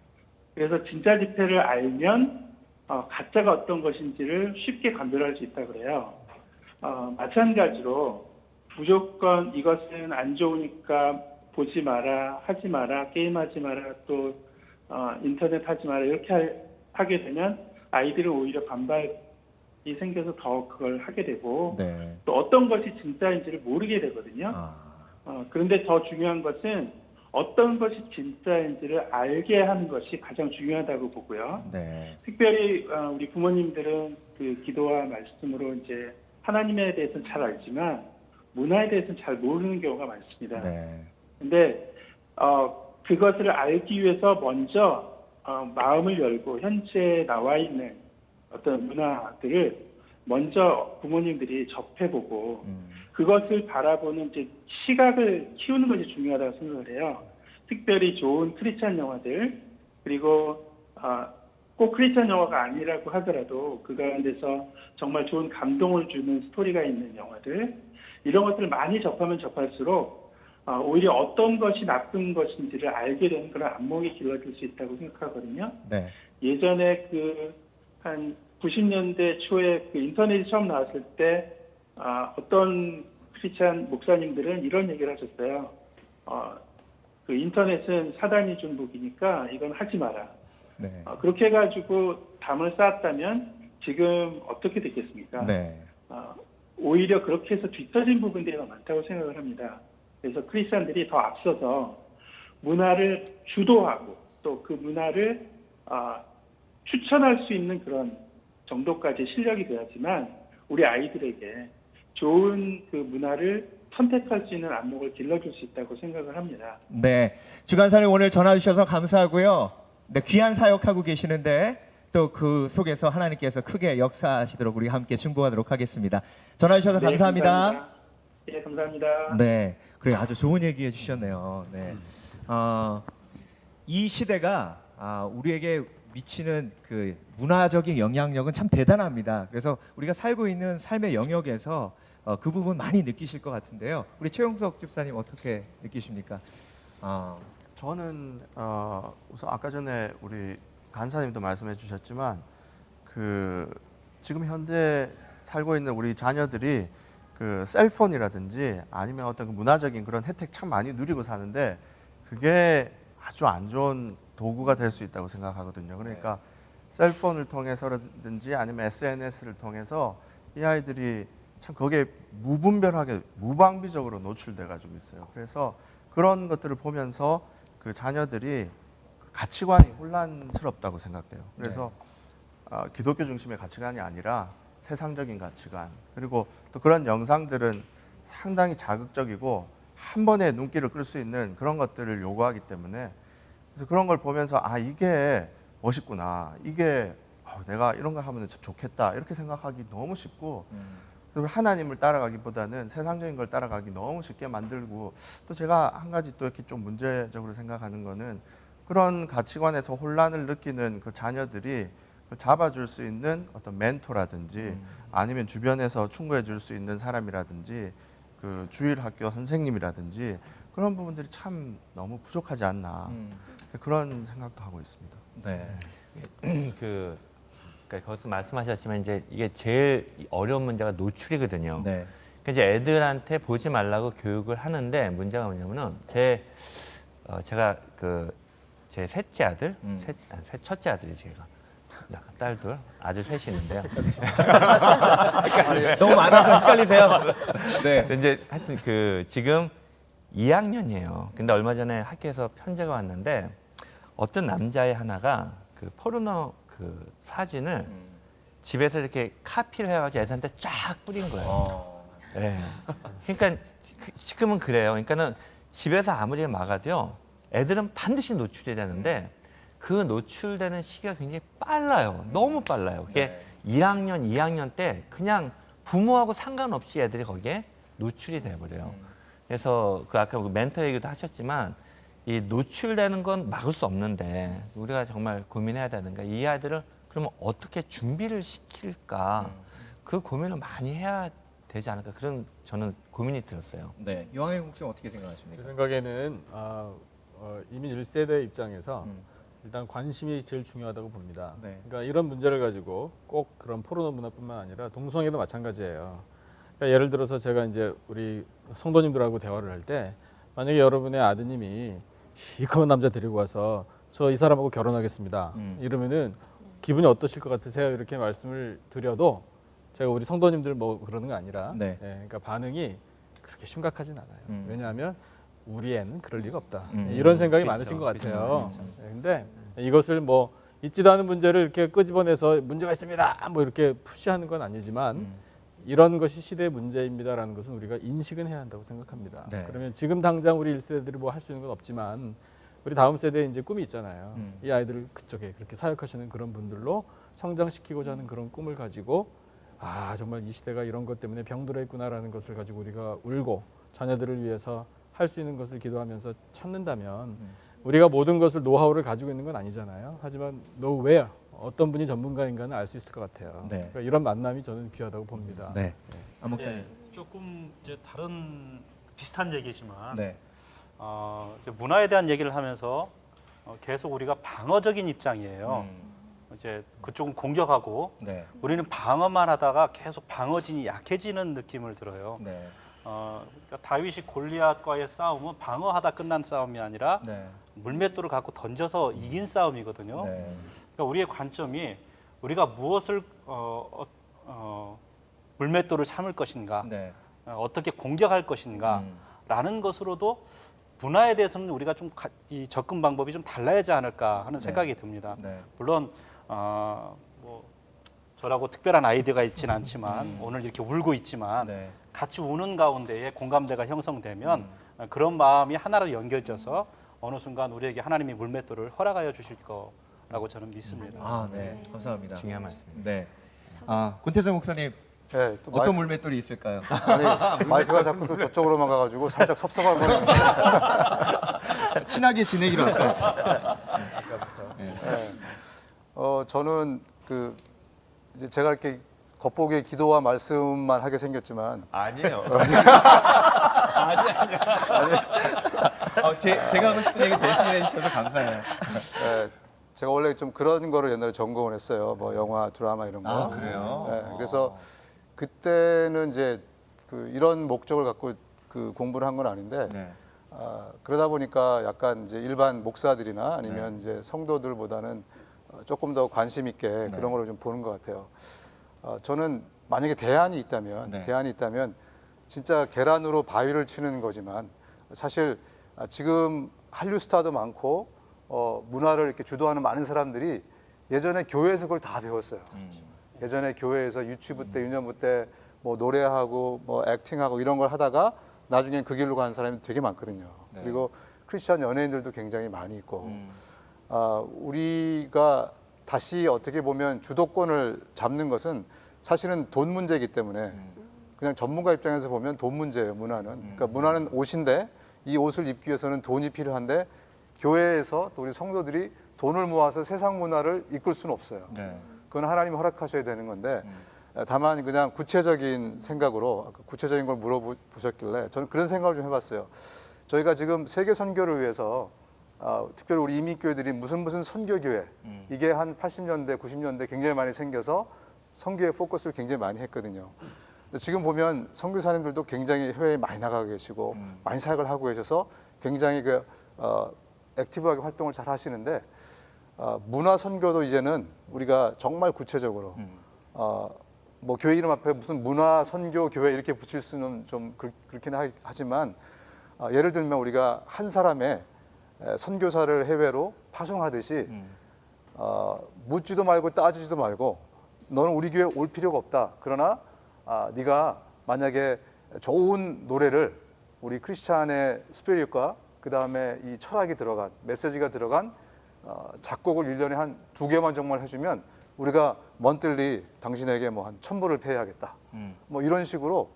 그래서 진짜 지폐를 알면 가짜가 어떤 것인지를 쉽게 감별할 수 있다 그래요. 마찬가지로 무조건 이것은 안 좋으니까 보지 마라, 하지 마라, 게임하지 마라, 또 인터넷 하지 마라 이렇게 하게 되면 아이들은 오히려 반발이 생겨서 더 그걸 하게 되고 네. 또 어떤 것이 진짜인지를 모르게 되거든요. 그런데 더 중요한 것은 어떤 것이 진짜인지를 알게 하는 것이 가장 중요하다고 보고요. 네. 특별히 우리 부모님들은 그 기도와 말씀으로 이제 하나님에 대해서는 잘 알지만 문화에 대해서는 잘 모르는 경우가 많습니다. 네. 근데 그것을 알기 위해서 먼저 마음을 열고 현재 나와 있는 어떤 문화들을 먼저 부모님들이 접해보고 그것을 바라보는 이제 시각을 키우는 것이 중요하다고 생각을 해요. 특별히 좋은 크리스찬 영화들 그리고 꼭 크리스찬 영화가 아니라고 하더라도 그 가운데서 정말 좋은 감동을 주는 스토리가 있는 영화들 이런 것들을 많이 접하면 접할수록 오히려 어떤 것이 나쁜 것인지를 알게 되는 그런 안목이 길러질 수 있다고 생각하거든요. 네. 예전에 한 90년대 초에 그 인터넷이 처음 나왔을 때 어떤 크리스찬 목사님들은 이런 얘기를 하셨어요. 그 인터넷은 사단이 준 복이니까 이건 하지 마라. 네. 그렇게 해가지고 담을 쌓았다면 지금 어떻게 됐겠습니까? 네. 오히려 그렇게 해서 뒤처진 부분들이 더 많다고 생각을 합니다. 그래서 크리스찬들이 더 앞서서 문화를 주도하고 또 그 문화를 추천할 수 있는 그런 정도까지 실력이 되었지만 우리 아이들에게 좋은 그 문화를 선택할 수 있는 안목을 길러줄 수 있다고 생각을 합니다. 네. 주간사님 오늘 전화 주셔서 감사하고요. 네, 귀한 사역하고 계시는데 또 그 속에서 하나님께서 크게 역사하시도록 우리 함께 중보하도록 하겠습니다. 전화 주셔서 네, 감사합니다. 네, 감사합니다. 네. 그래 아주 좋은 얘기 해 주셨네요. 네. 이 시대가 우리에게 미치는 그 문화적인 영향력은 참 대단합니다. 그래서 우리가 살고 있는 삶의 영역에서 그 부분 많이 느끼실 것 같은데요. 우리 최용석 집사님 어떻게 느끼십니까? 저는 우선 아까 전에 우리 간사님도 말씀해 주셨지만 그 지금 현재 살고 있는 우리 자녀들이 그 셀폰이라든지 아니면 어떤 그 문화적인 그런 혜택 참 많이 누리고 사는데 그게 아주 안 좋은 도구가 될 수 있다고 생각하거든요. 그러니까 셀폰을 통해서라든지 아니면 SNS를 통해서 이 아이들이 참 거기에 무분별하게 무방비적으로 노출돼 가지고 있어요. 그래서 그런 것들을 보면서 그 자녀들이 가치관이 혼란스럽다고 생각돼요. 그래서 기독교 중심의 가치관이 아니라 세상적인 가치관 그리고 또 그런 영상들은 상당히 자극적이고 한 번에 눈길을 끌 수 있는 그런 것들을 요구하기 때문에 그래서 그런 걸 보면서 이게 멋있구나 이게 내가 이런 거 하면 참 좋겠다 이렇게 생각하기 너무 쉽고 그리고 하나님을 따라가기보다는 세상적인 걸 따라가기 너무 쉽게 만들고 또 제가 한 가지 또 이렇게 좀 문제적으로 생각하는 거는 그런 가치관에서 혼란을 느끼는 그 자녀들이 잡아줄 수 있는 어떤 멘토라든지 아니면 주변에서 충고해 줄 수 있는 사람이라든지 그 주일 학교 선생님이라든지 그런 부분들이 참 너무 부족하지 않나 그런 생각도 하고 있습니다. 네. 그러니까 거기서 말씀하셨지만 이제 이게 제일 어려운 문제가 노출이거든요. 네. 그러니까 이제 애들한테 보지 말라고 교육을 하는데 문제가 뭐냐면은 제가 제 셋째 아들, 첫째 아들이 제가 딸들 아들 셋이 있는데요. 너무 많아서 헷갈리세요. 네. 이제 하여튼 지금 2학년이에요. 근데 얼마 전에 학교에서 편지가 왔는데 어떤 남자애 하나가 그 포르노 그 사진을 집에서 이렇게 카피를 해가지고 애들한테 쫙 뿌린 거예요. 네. 그러니까 지금은 그래요. 그러니까는 집에서 아무리 막아도요, 애들은 반드시 노출이 되는데 그 노출되는 시기가 굉장히 빨라요. 너무 빨라요. 그게 1학년, 2학년 때 그냥 부모하고 상관없이 애들이 거기에 노출이 돼버려요. 그래서 그 아까 그 멘토 얘기도 하셨지만 이 노출되는 건 막을 수 없는데 우리가 정말 고민해야 되는 게 이 아이들을 그러면 어떻게 준비를 시킬까 그 고민을 많이 해야 되지 않을까 그런 저는 고민이 들었어요. 네, 이왕희 목사님 어떻게 생각하십니까? 제 생각에는 이민 1세대 입장에서 일단 관심이 제일 중요하다고 봅니다. 네. 그러니까 이런 문제를 가지고 꼭 그런 포르노 문화뿐만 아니라 동성애도 마찬가지예요. 그러니까 예를 들어서 제가 이제 우리 성도님들하고 대화를 할 때 만약에 여러분의 아드님이 시커먼 남자 데리고 와서 저 이 사람하고 결혼하겠습니다. 이러면은 기분이 어떠실 것 같으세요? 이렇게 말씀을 드려도 제가 우리 성도님들 뭐 그러는 거 아니라 네. 그러니까 반응이 그렇게 심각하진 않아요. 왜냐하면 우리 애는 그럴 리가 없다. 음. 이런 생각이 그렇죠. 많으신 것 같아요. 그렇죠. 근데 이것을 뭐 있지도 않은 문제를 이렇게 끄집어내서 문제가 있습니다. 뭐 이렇게 푸시하는 건 아니지만 이런 것이 시대의 문제입니다라는 것은 우리가 인식은 해야 한다고 생각합니다. 네. 그러면 지금 당장 우리 1세대들이 뭐 할 수 있는 건 없지만 우리 다음 세대에 이제 꿈이 있잖아요. 이 아이들을 그쪽에 그렇게 사역하시는 그런 분들로 성장시키고자 하는 그런 꿈을 가지고 정말 이 시대가 이런 것 때문에 병들어 있구나라는 것을 가지고 우리가 울고 자녀들을 위해서 할 수 있는 것을 기도하면서 찾는다면 우리가 모든 것을 노하우를 가지고 있는 건 아니잖아요. 하지만 nowhere 어떤 분이 전문가인가는 알 수 있을 것 같아요. 네. 그러니까 이런 만남이 저는 귀하다고 봅니다. 네, 안 목사님. 조금 이제 다른 비슷한 얘기지만 네, 이제 문화에 대한 얘기를 하면서 계속 우리가 방어적인 입장이에요. 이제 그쪽은 공격하고 네, 우리는 방어만 하다가 계속 방어진이 약해지는 느낌을 들어요. 네, 그러니까 다윗이 골리앗과의 싸움은 방어하다 끝난 싸움이 아니라 네, 물맷돌을 갖고 던져서 이긴 싸움이거든요. 네. 그러니까 우리의 관점이 우리가 무엇을 물맷돌을 삼을 것인가, 네. 어떻게 공격할 것인가라는 것으로도 문화에 대해서는 우리가 좀 이 접근 방법이 좀 달라야지 않을까 하는 생각이 듭니다. 네. 물론 뭐 저라고 특별한 아이디어가 있지는 않지만 오늘 이렇게 울고 있지만 네. 같이 우는 가운데에 공감대가 형성되면 그런 마음이 하나로 연결져서 어느 순간 우리에게 하나님이 물맷돌을 허락하여 주실 거라고 저는 믿습니다. 아, 네, 감사합니다. 중요한 말씀입니다. 네, 권태성 목사님 네, 또 어떤 물맷돌이 있을까요? 아니, 마이크가 자꾸 또 저쪽으로만 가가지고 살짝 섭섭한 거예요. 친하게 지내기로 할까요? 네. 저는 이제 제가 이렇게 겉보기에 기도와 말씀만 하게 생겼지만 아니에요. 제가 하고 싶은 얘기 대신해 주셔서 감사해요. 네, 제가 원래 좀 그런 거를 옛날에 전공을 했어요. 뭐 영화, 드라마 이런 거. 아, 그래요? 네, 그래서 그때는 이제 이런 목적을 갖고 공부를 한 건 아닌데 네. 그러다 보니까 약간 이제 일반 목사들이나 아니면 이제 성도들보다는 조금 더 관심 있게 그런 걸 좀 보는 것 같아요. 저는 만약에 대안이 있다면 진짜 계란으로 바위를 치는 거지만 사실 지금 한류 스타도 많고 문화를 이렇게 주도하는 많은 사람들이 예전에 교회에서 그걸 다 배웠어요. 예전에 교회에서 유치부 때, 유년부 때 뭐 노래하고 뭐 액팅하고 이런 걸 하다가 나중엔 그 길로 가는 사람이 되게 많거든요. 그리고 크리스천 연예인들도 굉장히 많이 있고 우리가 다시 어떻게 보면 주도권을 잡는 것은 사실은 돈 문제이기 때문에 그냥 전문가 입장에서 보면 돈 문제예요. 문화는. 그러니까 문화는 옷인데 이 옷을 입기 위해서는 돈이 필요한데 교회에서 또 우리 성도들이 돈을 모아서 세상 문화를 이끌 수는 없어요. 네. 그건 하나님이 허락하셔야 되는 건데 다만 그냥 구체적인 생각으로 구체적인 걸 물어보셨길래 저는 그런 생각을 좀 해봤어요. 저희가 지금 세계 선교를 위해서 특별히 우리 이민교회들이 무슨 선교교회 이게 한 80년대, 90년대 굉장히 많이 생겨서 선교에 포커스를 굉장히 많이 했거든요. 지금 보면 선교사님들도 굉장히 해외에 많이 나가 계시고 많이 사역을 하고 계셔서 굉장히 액티브하게 활동을 잘 하시는데 문화 선교도 이제는 우리가 정말 구체적으로 뭐 교회 이름 앞에 무슨 문화 선교 교회 이렇게 붙일 수는 좀 그렇긴 하지만 예를 들면 우리가 한 사람의 선교사를 해외로 파송하듯이 묻지도 말고 따지지도 말고 너는 우리 교회 올 필요가 없다. 그러나 네가 만약에 좋은 노래를 우리 크리스찬의 스피릿과 그 다음에 이 철학이 들어간 메시지가 들어간 작곡을 1년에 한 2개만 정말 해주면 우리가 먼틀리 당신에게 뭐 한 1,000불을 페이하겠다. 뭐 이런 식으로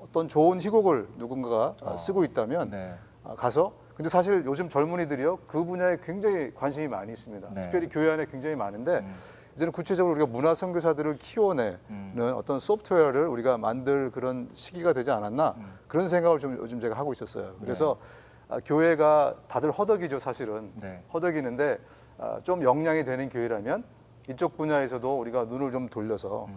어떤 좋은 희곡을 누군가가 쓰고 있다면 네. 가서 근데 사실 요즘 젊은이들이요 그 분야에 굉장히 관심이 많이 있습니다. 네. 특별히 교회 안에 굉장히 많은데 이제는 구체적으로 우리가 문화 선교사들을 키워내는 어떤 소프트웨어를 우리가 만들 그런 시기가 되지 않았나 그런 생각을 좀 요즘 제가 하고 있었어요. 그래서 교회가 다들 허덕이죠 사실은. 네. 허덕이는데 좀 역량이 되는 교회라면 이쪽 분야에서도 우리가 눈을 좀 돌려서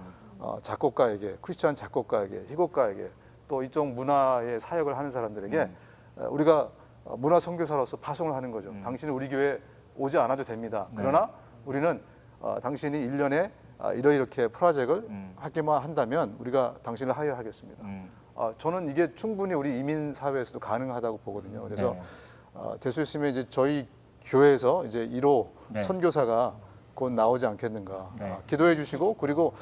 작곡가에게 크리스찬 작곡가에게 희곡가에게 또 이쪽 문화의 사역을 하는 사람들에게 우리가 문화 선교사로서 파송을 하는 거죠. 당신은 우리 교회 오지 않아도 됩니다. 그러나 우리는 당신이 1년에 이렇게 프로젝트를 하기만 한다면 우리가 당신을 하여하겠습니다. 저는 이게 충분히 우리 이민 사회에서도 가능하다고 보거든요. 그래서 될 수 있으면 이제 저희 교회에서 이제 1호 네. 선교사가 곧 나오지 않겠는가. 네. 기도해 주시고 그리고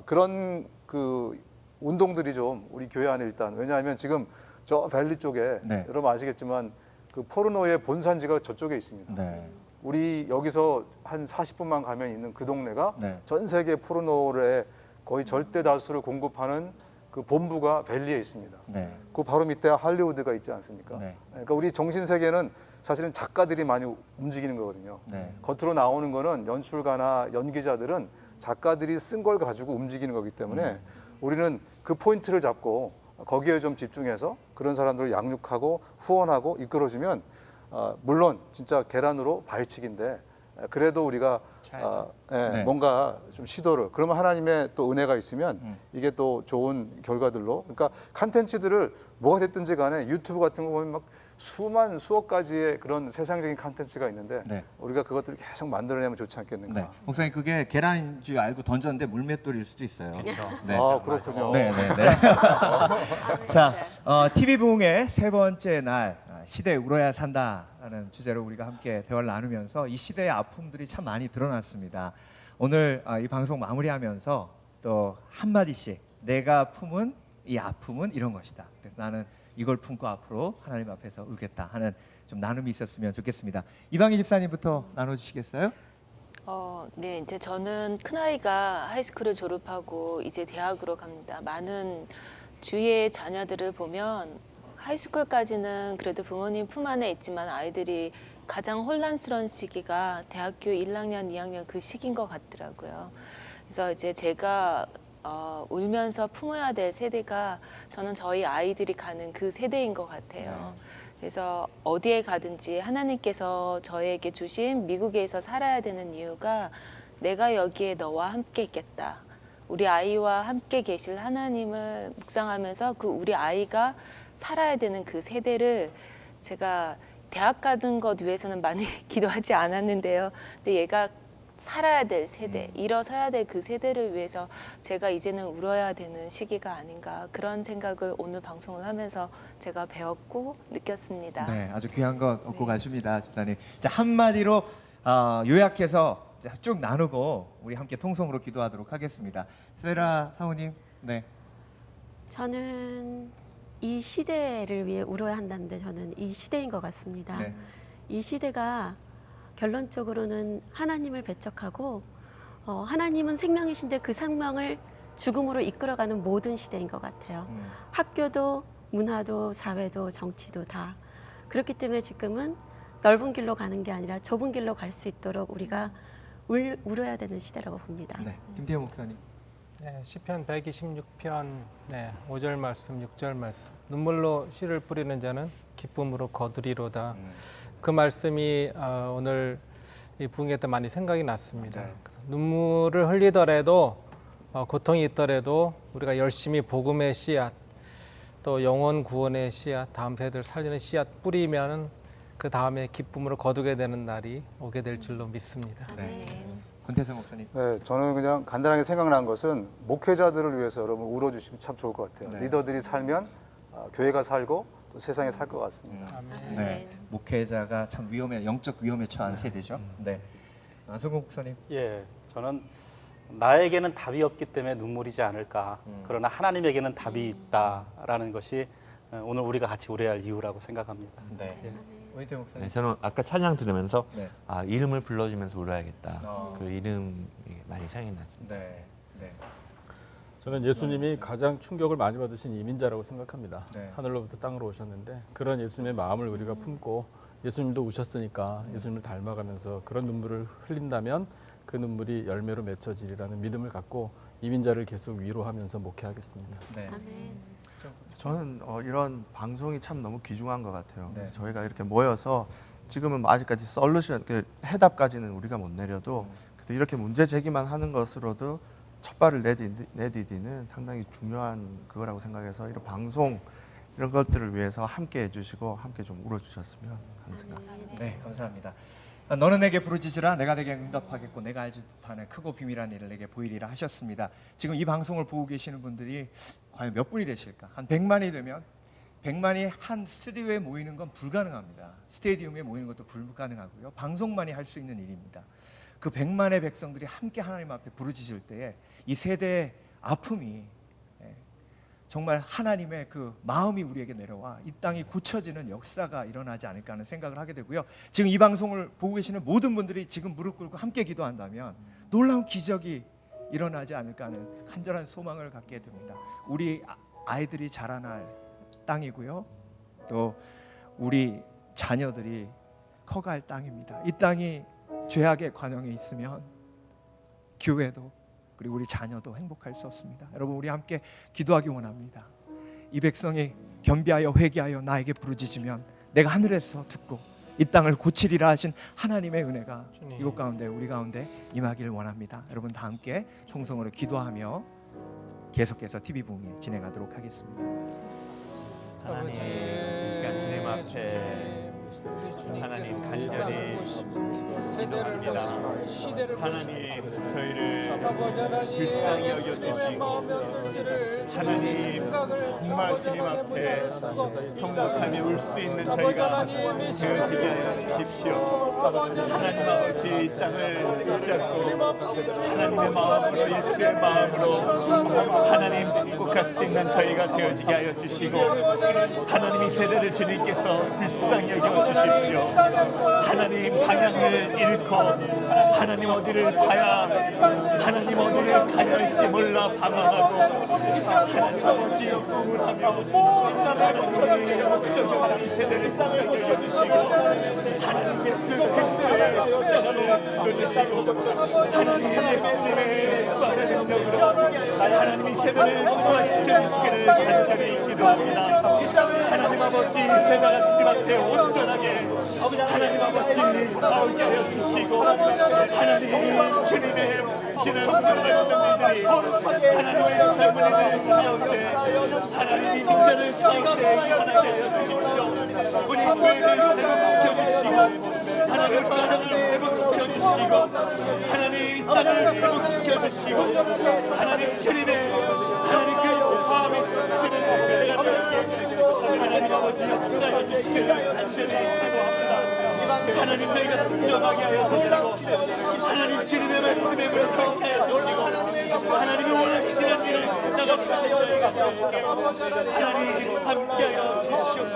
그런 그 운동들이 좀 우리 교회 안에 일단 왜냐하면 지금 저 밸리 쪽에 네. 여러분 아시겠지만 그 포르노의 본산지가 저쪽에 있습니다. 네. 우리 여기서 한 40분만 가면 있는 그 동네가 네. 전 세계 포르노의 거의 절대 다수를 공급하는 그 본부가 밸리에 있습니다. 네. 그 바로 밑에 할리우드가 있지 않습니까? 네. 그러니까 우리 정신 세계는 사실은 작가들이 많이 움직이는 거거든요. 네. 겉으로 나오는 거는 연출가나 연기자들은 작가들이 쓴 걸 가지고 움직이는 거기 때문에 우리는 그 포인트를 잡고 거기에 좀 집중해서 그런 사람들을 양육하고 후원하고 이끌어주면 물론 진짜 계란으로 발치기인데 그래도 우리가 네. 뭔가 좀 시도를 그러면 하나님의 또 은혜가 있으면 이게 또 좋은 결과들로 그러니까 컨텐츠들을 뭐가 됐든지 간에 유튜브 같은 거 보면 막 수억 가지의 그런 세상적인 컨텐츠가 있는데 네. 우리가 그것들을 계속 만들어내면 좋지 않겠는가. 네. 목사님 그게 계란인 줄 알고 던졌는데 물맷돌일 수도 있어요. 네. 아 그렇군요. 네, 네, 네. 자, TV 부흥의 세 번째 날 시대에 울어야 산다라는 주제로 우리가 함께 대화를 나누면서 이 시대의 아픔들이 참 많이 드러났습니다. 오늘 이 방송 마무리하면서 또 한마디씩 내가 품은 이 아픔은 이런 것이다. 그래서 나는 이걸 품고 앞으로 하나님 앞에서 울겠다 하는 좀 나눔이 있었으면 좋겠습니다. 이방희 집사님부터 나눠주시겠어요? 네, 이제 저는 큰아이가 하이스쿨을 졸업하고 이제 대학으로 갑니다. 많은 주위의 자녀들을 보면 하이스쿨까지는 그래도 부모님 품 안에 있지만 아이들이 가장 혼란스러운 시기가 대학교 1학년, 2학년 그 시기인 것 같더라고요. 그래서 이제 제가 울면서 품어야 될 세대가 저는 저희 아이들이 가는 그 세대인 것 같아요. 그래서 어디에 가든지 하나님께서 저에게 주신 미국에서 살아야 되는 이유가 내가 여기에 너와 함께 있겠다. 우리 아이와 함께 계실 하나님을 묵상하면서 그 우리 아이가 살아야 되는 그 세대를 제가 대학 가는 것 위해서는 많이 기도하지 않았는데요. 근데 얘가 살아야 될 세대, 일어서야 될 그 세대를 위해서 제가 이제는 울어야 되는 시기가 아닌가 그런 생각을 오늘 방송을 하면서 제가 배웠고 느꼈습니다. 네, 아주 귀한 것 얻고 네. 가십니다, 집사님. 자, 한마디로 요약해서 쭉 나누고 우리 함께 통성으로 기도하도록 하겠습니다. 세라 사모님, 네. 저는 이 시대를 위해 울어야 한다는데 저는 이 시대인 것 같습니다. 네. 이 시대가 결론적으로는 하나님을 배척하고 하나님은 생명이신데 그 생명을 죽음으로 이끌어가는 모든 시대인 것 같아요. 학교도 문화도 사회도 정치도 다 그렇기 때문에 지금은 넓은 길로 가는 게 아니라 좁은 길로 갈 수 있도록 우리가 울어야 되는 시대라고 봅니다. 네. 김태형 목사님. 네, 시편 126편 5절 말씀, 6절 말씀. 눈물로 씨를 뿌리는 자는 기쁨으로 거두리로다. 그 말씀이 오늘 이 부흥회 때 많이 생각이 났습니다. 그래서 눈물을 흘리더라도 고통이 있더라도 우리가 열심히 복음의 씨앗, 또 영혼 구원의 씨앗, 다음 세대를 살리는 씨앗 뿌리면 그 다음에 기쁨으로 거두게 되는 날이 오게 될 줄로 믿습니다. 네. 권태성 목사님. 네, 저는 그냥 간단하게 생각난 것은 목회자들을 위해서 여러분 울어주시면 참 좋을 것 같아요. 네. 리더들이 살면 교회가 살고 또 세상에 살 것 같습니다. 네. 목회자가 참 영적 위험에 처한 세대죠. 네. 성공 목사님. 예, 저는 나에게는 답이 없기 때문에 눈물이지 않을까. 그러나 하나님에게는 답이 있다라는 것이 오늘 우리가 같이 우려할 이유라고 생각합니다. 네. 오인태 목사님. 네, 저는 아까 찬양 들으면서 네. 아, 이름을 불러주면서 울어야겠다. 어. 그 이름이 많이 생각이 났습니다. 네. 네. 저는 예수님이 가장 충격을 많이 받으신 이민자라고 생각합니다. 네. 하늘로부터 땅으로 오셨는데 그런 예수님의 마음을 우리가 품고 예수님도 우셨으니까 예수님을 닮아가면서 그런 눈물을 흘린다면 그 눈물이 열매로 맺혀지리라는 믿음을 갖고 이민자를 계속 위로하면서 목회하겠습니다. 네. 저는 이런 방송이 참 너무 귀중한 것 같아요. 네. 그래서 저희가 이렇게 모여서 지금은 아직까지 솔루션, 그 해답까지는 우리가 못 내려도 그래도 이렇게 문제 제기만 하는 것으로도 첫 발을 내디디는 상당히 중요한 그거라고 생각해서 이런 방송 이런 것들을 위해서 함께 해주시고 함께 좀 울어주셨으면 하는 생각. 네, 감사합니다. 너는 내게 부르짖으라 내가 내게 응답하겠고 내가 알지 못하는 크고 비밀한 일을 내게 보이리라 하셨습니다. 지금 이 방송을 보고 계시는 분들이 과연 몇 분이 되실까? 한 100만이 되면 100만이 한 스튜디오에 모이는 건 불가능합니다. 스테디움에 모이는 것도 불가능하고요. 방송만이 할 수 있는 일입니다. 그 100만의 백성들이 함께 하나님 앞에 부르짖을 때에 이 세대의 아픔이 정말 하나님의 그 마음이 우리에게 내려와 이 땅이 고쳐지는 역사가 일어나지 않을까 하는 생각을 하게 되고요. 지금 이 방송을 보고 계시는 모든 분들이 지금 무릎 꿇고 함께 기도한다면 놀라운 기적이 일어나지 않을까 하는 간절한 소망을 갖게 됩니다. 우리 아이들이 자라날 땅이고요. 또 우리 자녀들이 커갈 땅입니다. 이 땅이 죄악의 관영에 있으면 교회도 그리고 우리 자녀도 행복할 수 없습니다. 여러분 우리 함께 기도하기 원합니다. 이 백성이 겸비하여 회개하여 나에게 부르짖으면 내가 하늘에서 듣고 이 땅을 고치리라 하신 하나님의 은혜가 이곳 가운데 우리 가운데 임하기를 원합니다. 여러분 다 함께 통성으로 기도하며 계속해서 TV 부흥회 진행하도록 하겠습니다. 하나님, 이 시간 주님 앞에 하나님 간절히 기도합니다. 하나님 저희를 불쌍히 여겨주시고 하나님 정말 주님 앞에 통곡하며 울 수 있는 저희가 되어지게 하여 주십시오. 하나님 아버지 이 땅을 붙잡고 하나님의 마음으로 예수의 마음으로 하나님 행복할 수 있는 저희가 되어지게 하여 주시고 하나님 이 세대를 주님께서 불쌍히 여겨주십시오. 하나님 방향을 잃고 하나님 어디를 가야 하나님 어디를 가야 할지 몰라 방황하고 하나님 아버지 우울하며 하나님의 목적이 이 세대를 고쳐주시고 하나님의 그리스도의 십자가를 돌리시고 하나님의 말씀의 수많은 능력으로 하나님 이 세대를 구원시켜 주시기를 간절히 기도합니다. 하나님 아버지 세대가 주님 앞에 온전하게 하나님 아버지 나오게 하여 주시고 하나님 주님의 신을 받는 일들이 하나님의 젊은이들 가운데 하나님이 민자를 가운데 일어나게 하여 주십시오. 우리 교회를 회복시켜 주시고 하나님 나라를 회복시켜 주시고 하나님 이 땅을 회복시켜 주시고 하나님 주님의 하나님 그 마음에 드는 세대가 되게 하나님 아버지 역사해 주시기를 간절히 기도합니다. 하나님 저희가 순종하게 하여 주시고 하나님 주님의 말씀에 물서게 하여 주시고 하나님이 원하시는 일을 나갈 수 있는 저희가 되게 하나님 함께하여 주시옵소서.